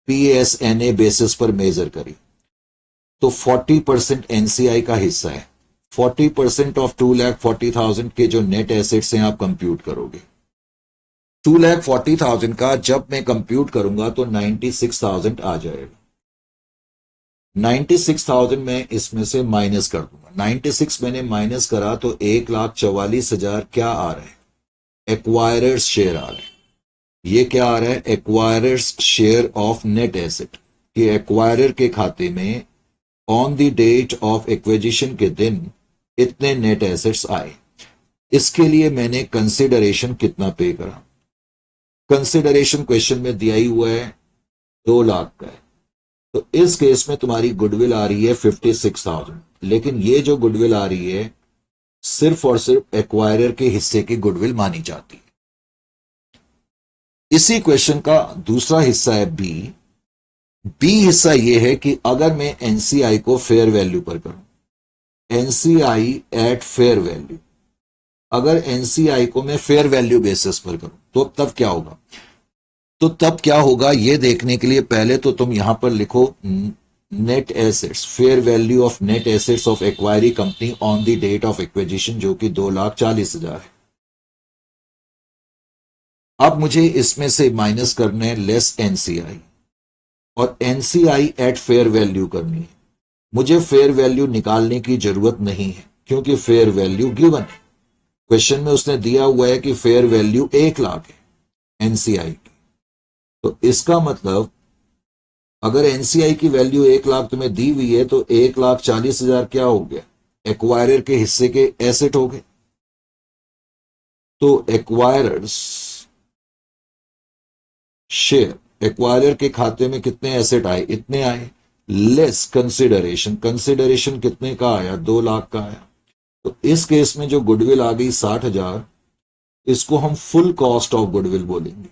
Speaker 1: पीएसएनए बेसिस पर मेजर करी तो 40% एनसीआई का हिस्सा है। 40% ऑफ 2,40,000 के जो नेट एसेट्स हैं आप कंप्यूट करोगे। 2,40,000 का जब मैं कंप्यूट करूंगा तो 96,000 आ जाएगा। 96,000 में इसमें से माइनस कर दूंगा। 96 मैंने माइनस करा तो 1,44,000 क्या आ रहा है, एक्वायरर्स शेयर आ रहा है। ये क्या आ रहा है, acquirer's share of net asset, कि एक्वायरर के खाते में on the date of acquisition के दिन इतने नेट एसेट्स आए। इसके लिए मैंने कंसिडरेशन कितना पे करा, कंसिडरेशन क्वेश्चन में दिया ही हुआ है 2 लाख का है। तो इस केस में तुम्हारी गुडविल आ रही है 56,000, लेकिन ये जो गुडविल आ रही है सिर्फ और सिर्फ एक्वायरर के हिस्से की गुडविल मानी जाती है। इसी क्वेश्चन का दूसरा हिस्सा है बी। बी हिस्सा यह है कि अगर मैं एनसीआई को फेयर वैल्यू पर करूं, एनसीआई एट फेयर वैल्यू, अगर एनसीआई को मैं फेयर वैल्यू बेसिस पर करूं तो तब क्या होगा, तो तब क्या होगा ये देखने के लिए पहले तो तुम यहां पर लिखो net assets, fair value of net assets of acquiree company on the date of acquisition, जो कि 2,40,000 है। अब मुझे इसमें से माइनस करने हैं लेस एनसीआई, और एनसीआई एट फेयर वैल्यू करनी है। मुझे फेयर वैल्यू निकालने की जरूरत नहीं है क्योंकि फेयर वैल्यू गिवन है। क्वेश्चन में उसने दिया हुआ है कि फेयर वैल्यू 1,00,000 है एनसीआई की। तो इसका मतलब अगर एनसीआई की वैल्यू 1,00,000 तुम्हें दी हुई है तो 1,40,000 क्या हो गया, एक्वायरर के हिस्से के एसेट हो गए। तो एक्वायरर्स शेयर, एक्वायरर के खाते में कितने एसेट आए, इतने आए, लेस कंसिडरेशन, कंसिडरेशन कितने का आया, 2,00,000 का आया। तो इस केस में जो गुडविल आ गई 60,000, इसको हम फुल कॉस्ट ऑफ गुडविल बोलेंगे।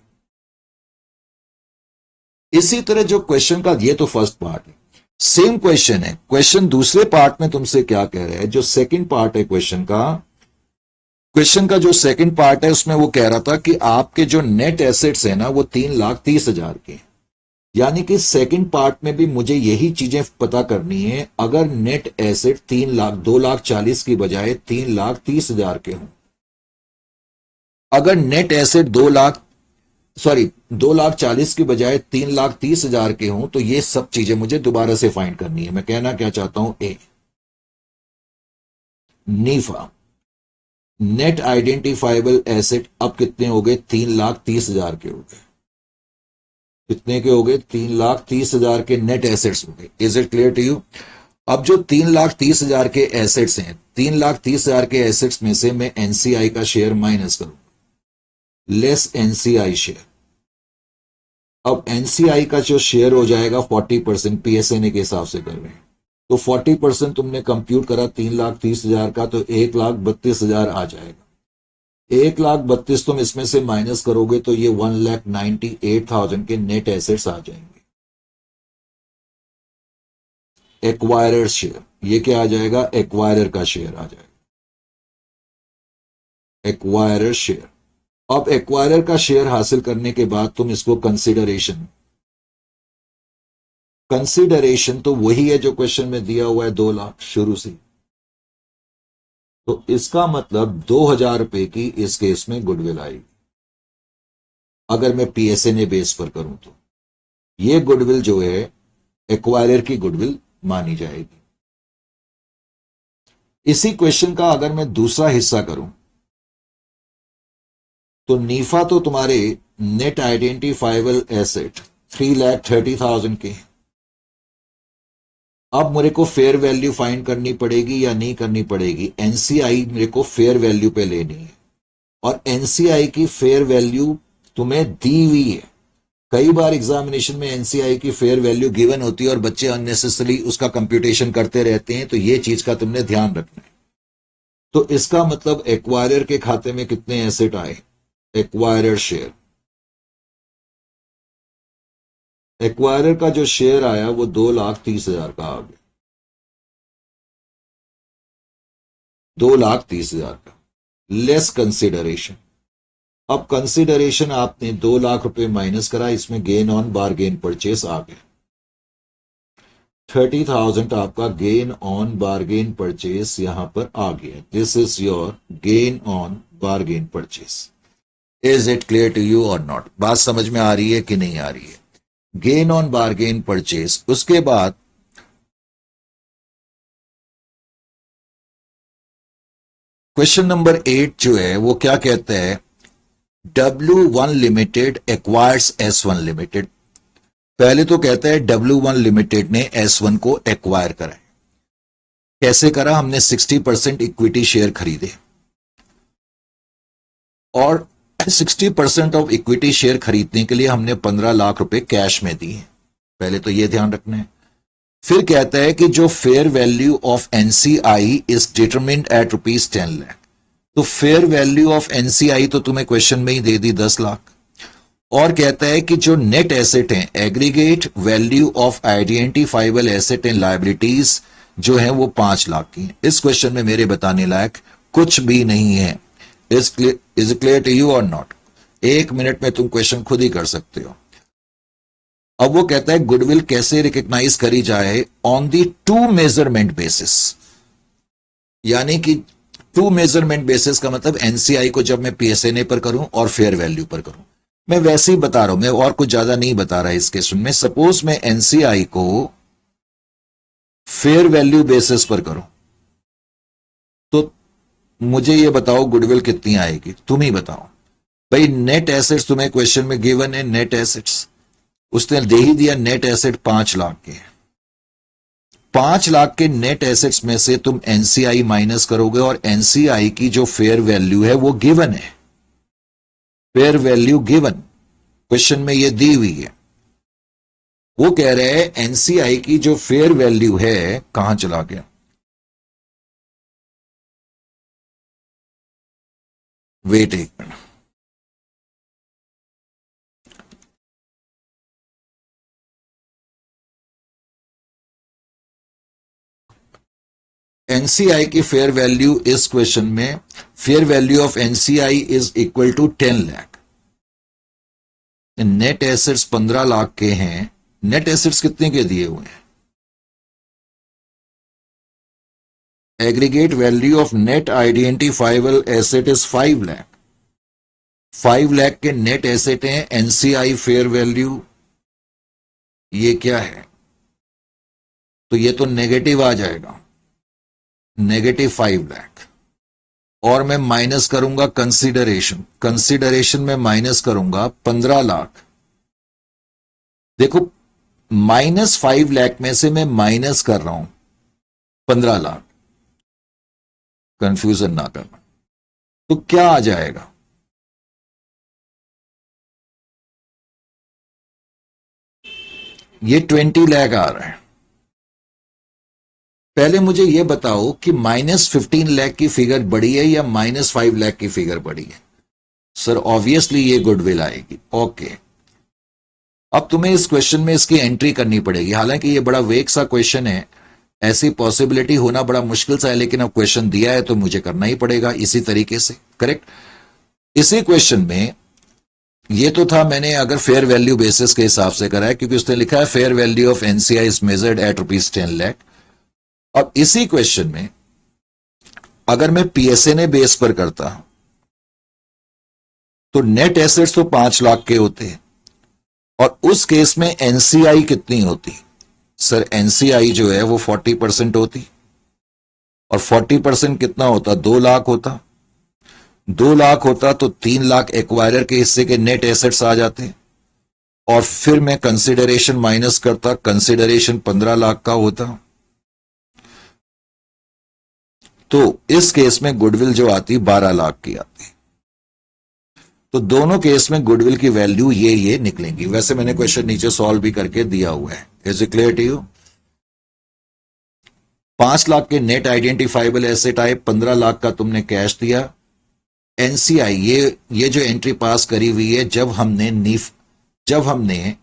Speaker 1: इसी तरह जो क्वेश्चन का, ये तो फर्स्ट पार्ट है, सेम क्वेश्चन है, क्वेश्चन दूसरे पार्ट में तुमसे क्या कह रहा है, जो सेकंड पार्ट है क्वेश्चन का जो सेकंड पार्ट है उसमें वो कह रहा था कि आपके जो नेट एसेट्स है ना वो 3,30,000 के, यानी कि सेकंड पार्ट में भी मुझे यही चीजें पता करनी है। अगर नेट एसेट 2,40,000 की बजाय 3,30,000 के हों, अगर नेट एसेट 2,40,000 की बजाय 3,30,000 के हों, तो ये सब चीजें मुझे दोबारा से फाइंड करनी है। मैं कहना क्या चाहता हूं, ए नीफा नेट आइडेंटिफाइबल एसेट अब कितने हो गए, 3,30,000 के हो गए। कितने के हो गए, 3,30,000 के नेट एसेट्स हो गए। Is it clear to you? अब जो 3,30,000 के एसेट्स हैं, 3,30,000 के एसेट्स में से मैं एनसीआई का शेयर माइनस करूं, लेस एनसीआई शेयर। अब एनसीआई का जो शेयर हो जाएगा 40%, पीएसएनए के हिसाब से कर रहे हैं, तो 40% तुमने कंप्यूट करा 3,30,000 का, तो 1,32,000 आ जाएगा। 1,32,000 तुम इसमें से माइनस करोगे तो ये 1,98,000 के नेट एसेट्स आ जाएंगे। एक्वायरर शेयर, ये क्या आ जाएगा, एक्वायरर का शेयर आ जाएगा, एक्वायरर शेयर। अब एक्वायरर का शेयर हासिल करने के बाद तुम इसको कंसिडरेशन तो वही है जो क्वेश्चन में दिया हुआ है, 2,00,000 शुरू से। तो इसका मतलब 2,000 रुपए की इस केस में गुडविल आएगी। अगर मैं पीएसएनए बेस पर करूं तो ये गुडविल जो है एक्वायरर की गुडविल मानी जाएगी। इसी क्वेश्चन का अगर मैं दूसरा हिस्सा करूं तो नीफा तो तुम्हारे नेट आइडेंटिफाइबल एसेट 3,30,000 के। अब मेरे को फेयर वैल्यू फाइंड करनी पड़ेगी या नहीं करनी पड़ेगी, एनसीआई मेरे को फेयर वैल्यू पे लेनी है, और एनसीआई की फेयर वैल्यू तुम्हें दी हुई है। कई बार एग्जामिनेशन में एनसीआई की फेयर वैल्यू गिवन होती है और बच्चे अननेसेसरी उसका कंप्यूटेशन करते रहते हैं, तो ये चीज का तुमने ध्यान रखना है। तो इसका मतलब एक्वायरर के खाते में कितने एसेट आए, एक्वायरर शेयर, एक्वायरर का जो शेयर आया वो 2,30,000 का आ गया, 2,30,000 का, लेस कंसिडरेशन। अब कंसिडरेशन आपने 2,00,000 रुपए माइनस करा, इसमें गेन ऑन बारगेन परचेस आ गया, 30,000 आपका गेन ऑन बारगेन परचेस यहां पर आ गया। This is your gain on bargain purchase. Is it clear to you और नॉट? बात समझ में आ रही है कि नहीं आ रही है? Gain on bargain purchase. उसके बाद क्वेश्चन नंबर 8 जो है वो क्या कहता है, W1 limited acquires S1 limited. पहले तो कहता है W1 लिमिटेड ने S1 को एक्वायर करा है। कैसे करा, हमने 60% इक्विटी शेयर खरीदे, और 60% ऑफ इक्विटी शेयर खरीदने के लिए हमने 15,00,000 रुपए कैश में दिए। पहले तो यह ध्यान रखना है। फिर कहता है कि जो fair value of NCI is determined at ₹10,00,000। तो फेयर वैल्यू ऑफ एनसीआई तो तुम्हें क्वेश्चन में ही दे दी 10,00,000। और कहता है कि जो नेट एसेट हैं, aggregate value of identifiable asset and liabilities जो है वो 5,00,000 की है। इस क्वेश्चन में मेरे बताने लायक कुछ भी नहीं है। इज क्लियर टू यू और नॉट? 1 मिनट में तुम क्वेश्चन खुद ही कर सकते हो। अब वो कहता है गुडविल कैसे रिकॉग्नाइज करी जाए on the two measurement basis, यानी कि टू मेजरमेंट बेसिस का मतलब एनसीआई को जब मैं पीएसएनए पर करूं और फेयर वैल्यू पर करूं। मैं वैसे ही बता रहा हूं, मैं और कुछ ज्यादा नहीं बता रहा इस केस में। सपोज मैं एनसीआई को फेयर वैल्यू बेसिस पर करूं तो मुझे ये बताओ गुडविल कितनी आएगी, तुम ही बताओ भाई। नेट एसेट्स तुम्हें क्वेश्चन में गिवन है, नेट एसेट्स उसने दे ही दिया, नेट एसेट 5 लाख के। 5 लाख के नेट एसेट्स में से तुम एनसीआई माइनस करोगे और एनसीआई की जो फेयर वैल्यू है वो गिवन है, फेयर वैल्यू गिवन क्वेश्चन में ये दी हुई है। वो कह रहे हैं एनसीआई की जो फेयर वैल्यू है, कहां चला गया, वेट एक मिनट, एनसीआई की फेयर वैल्यू इस क्वेश्चन में, fair value of NCI is equal to 10 lakh. Net assets 15 lakh के हैं, नेट एसेट्स कितने के दिए हुए हैं, aggregate value of net identifiable asset is 5 lakh. 5 lakh के नेट एसेट हैं, एनसीआई फेयर वैल्यू ये क्या है, तो ये तो नेगेटिव आ जाएगा, नेगेटिव 5 लाख। और मैं माइनस करूंगा कंसीडरेशन, कंसीडरेशन में माइनस करूंगा 15 लाख। देखो -5 लाख में से मैं माइनस कर रहा हूं 15 लाख, कंफ्यूजन ना करना। तो क्या आ जाएगा, ये 20 लाख आ रहा है। पहले मुझे यह बताओ कि -15 लाख की फिगर बड़ी है या -5 लाख की फिगर बड़ी है। सर ऑब्वियसली ये गुडविल आएगी। ओके, अब तुम्हें इस क्वेश्चन में इसकी एंट्री करनी पड़ेगी। हालांकि ये बड़ा वेग सा क्वेश्चन है, ऐसी पॉसिबिलिटी होना बड़ा मुश्किल सा है, लेकिन अब क्वेश्चन दिया है तो मुझे करना ही पड़ेगा इसी तरीके से। करेक्ट, इसी क्वेश्चन में ये तो था, मैंने अगर फेयर वैल्यू बेसिस के हिसाब से करा है, क्योंकि उसने लिखा है fair value of NCI is measured eight ₹10 lakh. अब इसी क्वेश्चन में अगर मैं पीएसएनए बेस पर करता हूं तो नेट एसेट्स तो 5 लाख के होते हैं, और उस केस में एनसीआई कितनी होती, सर एनसीआई जो है वो 40% होती, और 40% कितना होता, 2 लाख होता। 2 लाख होता तो 3 लाख एक्वायरर के हिस्से के नेट एसेट्स आ जाते, और फिर मैं कंसिडरेशन माइनस करता, कंसिडरेशन 15 लाख का होता। तो इस केस में गुडविल जो आती 12 लाख की आती। तो दोनों केस में गुडविल की वैल्यू ये निकलेंगी। वैसे मैंने क्वेश्चन नीचे सॉल्व भी करके दिया हुआ है। Is it clear to you? 5 lakh के नेट आइडेंटिफाइबल एसेट आए, 15 लाख का तुमने कैश दिया। एनसीआई ये जो एंट्री पास करी हुई है जब हमने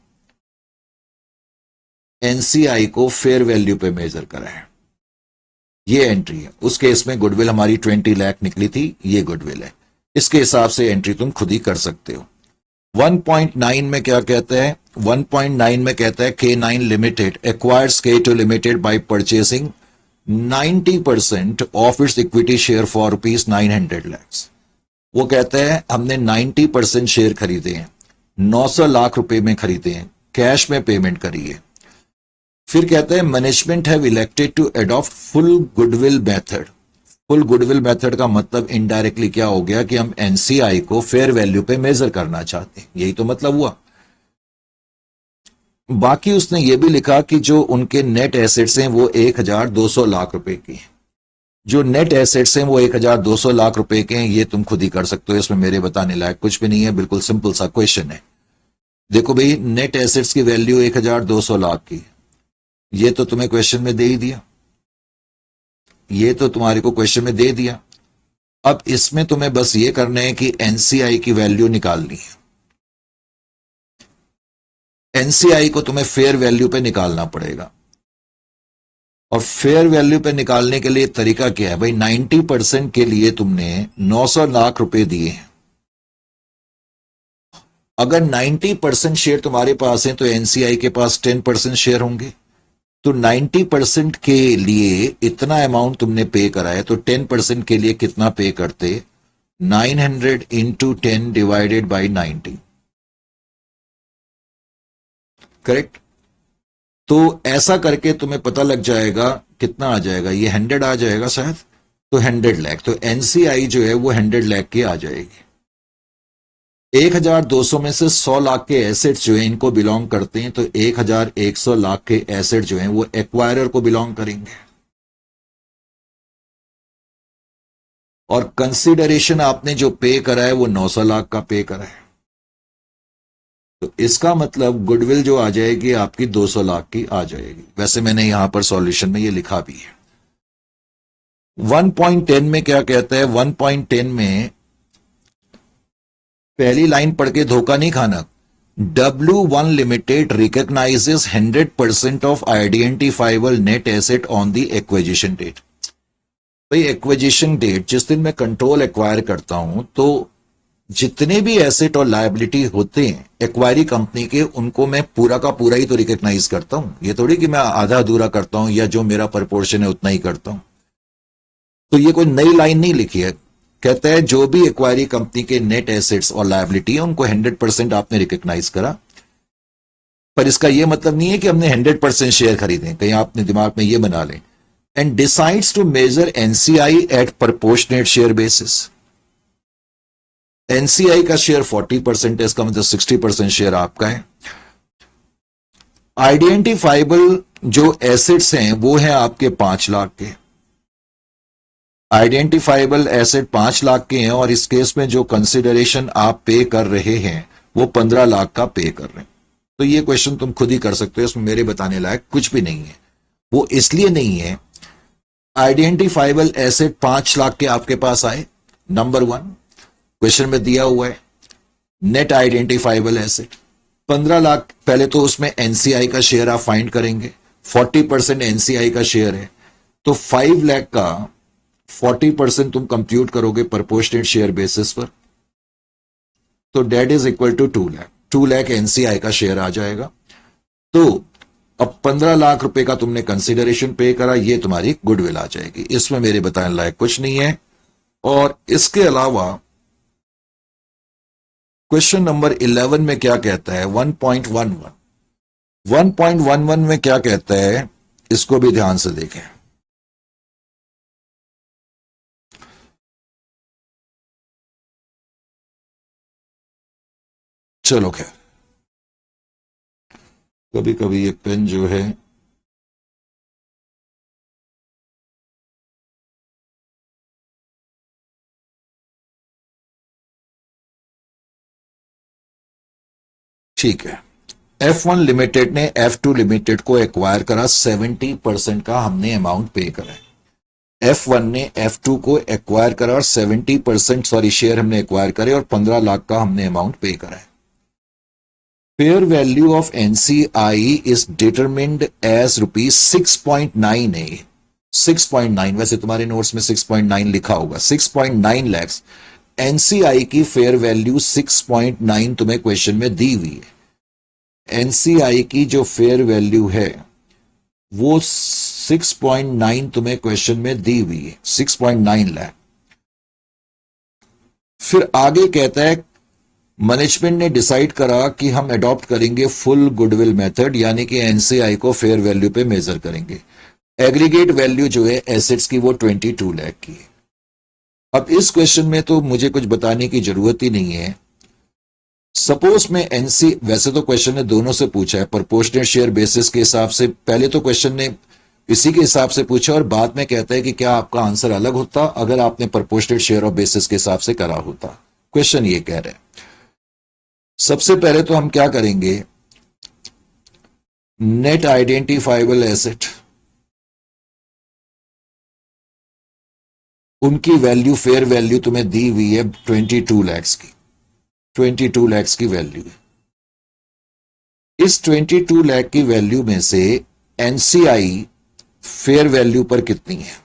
Speaker 1: एनसीआई को फेयर वैल्यू पे मेजर करा है, ये एंट्री है। उस केस में गुडविल हमारी 20 लाख निकली थी, ये गुडविल है। इसके हिसाब से एंट्री तुम खुद ही कर सकते हो। 1.9 में क्या कहता है, 1.9 में कहता है K9 limited acquires K2 limited by purchasing 90% of its equity share for ₹900 lakhs। वो कहता है हमने 90% शेयर खरीदे हैं, 900 लाख रुपए में खरीदे हैं, कैश में पेमेंट करी है। फिर कहता है management have elected to adopt full goodwill method. Full goodwill method का मतलब इनडायरेक्टली क्या हो गया कि हम एनसीआई को फेयर वैल्यू पे मेजर करना चाहते हैं, यही तो मतलब हुआ। बाकी उसने ये भी लिखा कि जो उनके नेट एसेट्स हैं वो 1200 लाख रुपए की हैं। जो नेट एसेट्स हैं वो 1200 लाख रुपए के हैं, ये तुम खुद ही कर सकते हो, इसमें मेरे बताने लायक कुछ भी नहीं है, बिल्कुल सिंपल सा क्वेश्चन है। देखो भाई, नेट एसेट्स की वैल्यू 1200 लाख की, ये तो तुम्हें क्वेश्चन में दे ही दिया, ये तो तुम्हारे को क्वेश्चन में दे दिया। अब इसमें तुम्हें बस ये करना है कि एनसीआई की वैल्यू निकालनी है। एनसीआई को तुम्हें फेयर वैल्यू पे निकालना पड़ेगा, और फेयर वैल्यू पे निकालने के लिए तरीका क्या है भाई, 90% के लिए तुमने 900 लाख रुपए दिए हैं, अगर 90% शेयर तुम्हारे पास है तो एनसीआई के पास 10% शेयर होंगे, तो 90% के लिए इतना अमाउंट तुमने पे करा है, तो 10% के लिए कितना पे करते? 900 इंटू 10 डिवाइडेड बाई 90, करेक्ट। तो ऐसा करके तुम्हें पता लग जाएगा कितना आ जाएगा, ये 100 आ जाएगा शायद, तो 100 लाख, तो एनसीआई जो है वो 100 लाख की आ जाएगी। 1200 में से 100 लाख के एसेट्स जो हैं इनको बिलोंग करते हैं, तो 1100 लाख के एसेट जो हैं वो एक्वायरर को बिलोंग करेंगे। और कंसिडरेशन आपने जो पे करा है वो 900 लाख का पे करा है, तो इसका मतलब गुडविल जो आ जाएगी आपकी 200 लाख की आ जाएगी। वैसे मैंने यहां पर सॉल्यूशन में ये लिखा भी है। 1.10 में क्या कहता है? 1.10 में पहली लाइन पढ़ के धोखा नहीं खाना। W1 limited recognises 100% of identifiable net asset on the acquisition date. भाई एक्विजिशन डेट जिस दिन मैं कंट्रोल एक्वायर करता हूं, तो जितने भी एसेट और लायबिलिटी होते हैं एक्वायरी कंपनी के, उनको मैं पूरा का पूरा ही तो रिकॉग्नाइज करता हूं। ये थोड़ी कि मैं आधा अधूरा करता हूं या जो मेरा प्रपोर्शन है उतना ही करता हूं। तो ये कोई नई लाइन नहीं लिखी है, कहता है जो भी एक्वायरी कंपनी के नेट एसेट्स और लायबिलिटी है उनको 100% आपने रिकॉग्नाइज करा। पर इसका यह मतलब नहीं है कि हमने 100% शेयर खरीदे, कहीं आपने दिमाग में यह बना लें। And decides to measure NCI at proportionate share basis. NCI का शेयर 40% है, इसका मतलब 60% शेयर आपका है। आइडेंटिफाइबल जो एसेट्स हैं वो है आपके 5 लाख के। आइडेंटिफाइबल एसेट 5 लाख के हैं, और इस केस में जो कंसिडरेशन आप पे कर रहे हैं वो 15 लाख का पे कर रहे हैं। तो ये क्वेश्चन तुम खुद ही कर सकते हो, इसमें मेरे बताने लायक कुछ भी नहीं है। वो इसलिए नहीं है, आइडेंटिफाइबल एसेट 5 लाख के आपके पास आए, नंबर 1 क्वेश्चन में दिया हुआ है। नेट आइडेंटिफाइबल एसेट 15 लाख, पहले तो उसमें एनसीआई का शेयर आप फाइंड करेंगे, 40% एनसीआई का शेयर है, तो 5 लाख का 40% तुम कंप्यूट करोगे प्रपोर्शनेट शेयर बेसिस पर, तो date is equal to 2 lakh. 2 lakh NCI का शेयर आ जाएगा। तो अब 15 लाख रुपए का तुमने कंसिडरेशन पे करा, ये तुम्हारी गुडविल आ जाएगी। इसमें मेरे बताने लायक कुछ नहीं है। और इसके अलावा क्वेश्चन नंबर 11 में क्या कहता है? 1.11 में क्या कहता है, इसको भी ध्यान से देखें। चलो खैर, कभी कभी ये पेन जो है ठीक है। F1 लिमिटेड ने F2 लिमिटेड को एक्वायर करा, 70% का हमने अमाउंट पे करा है। F1 ने F2 को एक्वायर करा और 70% शेयर हमने एक्वायर करे और 15 लाख का हमने अमाउंट पे करा है। Fair value of NCI is determined as ₹6.9 है। 6.9, वैसे तुम्हारे नोट्स में 6.9 लिखा होगा, 6.9 लैक्स एनसीआई की फेयर वैल्यू 6.9 तुम्हें क्वेश्चन में दी हुई है। एनसीआई की जो फेयर वैल्यू है वो 6.9 तुम्हें क्वेश्चन में दी हुई है, 6.9 लाख। फिर आगे कहता है मैनेजमेंट ने डिसाइड करा कि हम अडॉप्ट करेंगे फुल गुडविल मेथड, यानी कि एनसीआई को फेयर वैल्यू पे मेजर करेंगे। एग्रीगेट वैल्यू जो है एसेट्स की वो 22 लाख की है। अब इस क्वेश्चन में तो मुझे कुछ बताने की जरूरत ही नहीं है। सपोज में एनसी, वैसे तो क्वेश्चन ने दोनों से पूछा है, प्रोपोर्शनेट शेयर बेसिस के हिसाब से। पहले तो क्वेश्चन ने इसी के हिसाब से पूछा और बाद में कहता है कि क्या आपका आंसर अलग होता अगर आपने प्रोपोर्शनेट शेयर और बेसिस के हिसाब से करा होता। क्वेश्चन ये कह रहे हैं। सबसे पहले तो हम क्या करेंगे, नेट आइडेंटिफाइबल एसेट, उनकी वैल्यू, फेयर वैल्यू तुम्हें दी हुई है 22 लाख की, 22 लाख की वैल्यू है। इस 22 लाख की वैल्यू में से एनसीआई फेयर वैल्यू पर कितनी है?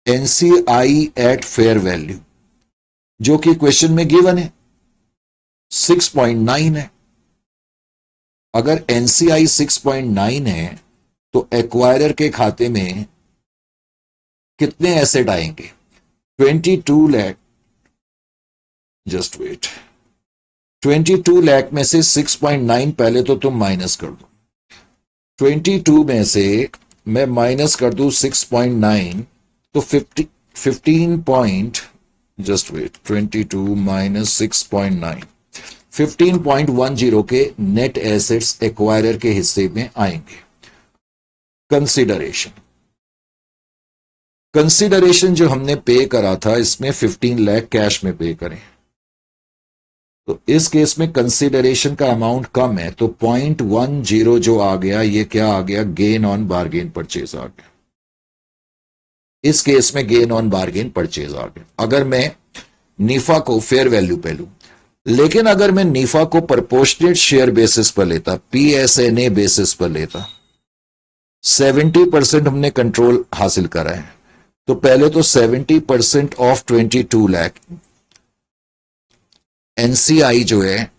Speaker 1: एनसीआई एट फेयर वैल्यू जो कि क्वेश्चन में गिवन है 6.9 है। अगर एनसीआई 6.9 है तो एक्वायरर के खाते में कितने एसेट आएंगे? 22 लाख, जस्ट वेट, 22 लाख में से 6.9 पहले तो तुम माइनस कर दो, 22 में से मैं माइनस कर दूं 6.9 तो 15 पॉइंट, जस्ट वेट, 22 माइनस 6.9, 15.10 के नेट एसेट्स एक्वायरर के हिस्से में आएंगे। कंसिडरेशन जो हमने पे करा था इसमें 15 लाख कैश में पे करें, तो इस केस में कंसिडरेशन का अमाउंट कम है, तो 0.10 जो आ गया ये क्या आ गया? गेन ऑन बार्गेन परचेज आ गया। इस केस में गेन ऑन बार्गेन परचेज आ गया। अगर मैं नीफा को फेयर वैल्यू पे लूं, लेकिन अगर मैं नीफा को प्रोपोर्शनेट शेयर बेसिस पर लेता, पीएसएनए बेसिस पर लेता, 70% हमने कंट्रोल हासिल करा है, तो पहले तो 70% ऑफ 22 लाख एनसीआई जो है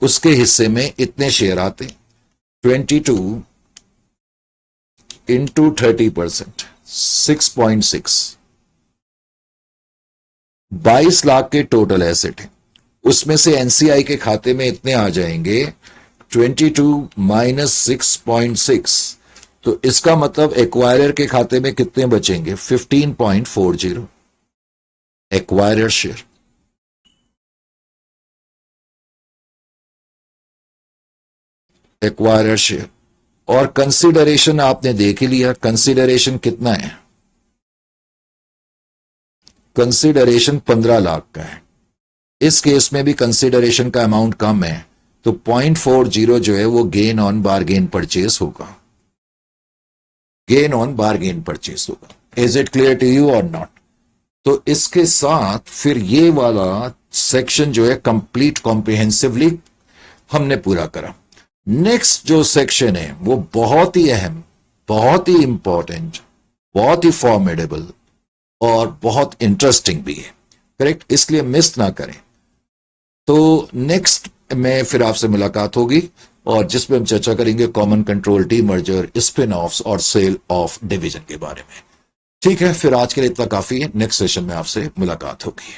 Speaker 1: उसके हिस्से में इतने शेयर आते, 22 इंटू 30%, 6.6, 22 लाख के टोटल एसेट है, उसमें से एनसीआई के खाते में इतने आ जाएंगे 22 माइनस 6.6, तो इसका मतलब एक्वायरर के खाते में कितने बचेंगे? 15.40 एक्वायरर शेयर। एक्वायरर शेयर और कंसिडरेशन आपने देख ही लिया, कंसिडरेशन कितना है? कंसिडरेशन 15 लाख का है। इस केस में भी कंसिडरेशन का अमाउंट कम है, तो 0.40 जो है वो गेन ऑन बार्गेन परचेज होगा, गेन ऑन बार्गेन परचेज होगा। Is it clear to you और नॉट? तो इसके साथ फिर ये वाला सेक्शन जो है कंप्लीट कॉम्प्रिहेंसिवली हमने पूरा करा। नेक्स्ट जो सेक्शन है वो बहुत ही अहम, बहुत ही इंपॉर्टेंट, बहुत ही फॉर्मेडेबल और बहुत इंटरेस्टिंग भी है, करेक्ट? इसलिए मिस ना करें। तो नेक्स्ट में फिर आपसे मुलाकात होगी और जिसमें हम चर्चा करेंगे common control, demerger, spin offs और सेल ऑफ डिवीजन के बारे में। ठीक है, फिर आज के लिए इतना काफी है, नेक्स्ट सेशन में आपसे मुलाकात होगी।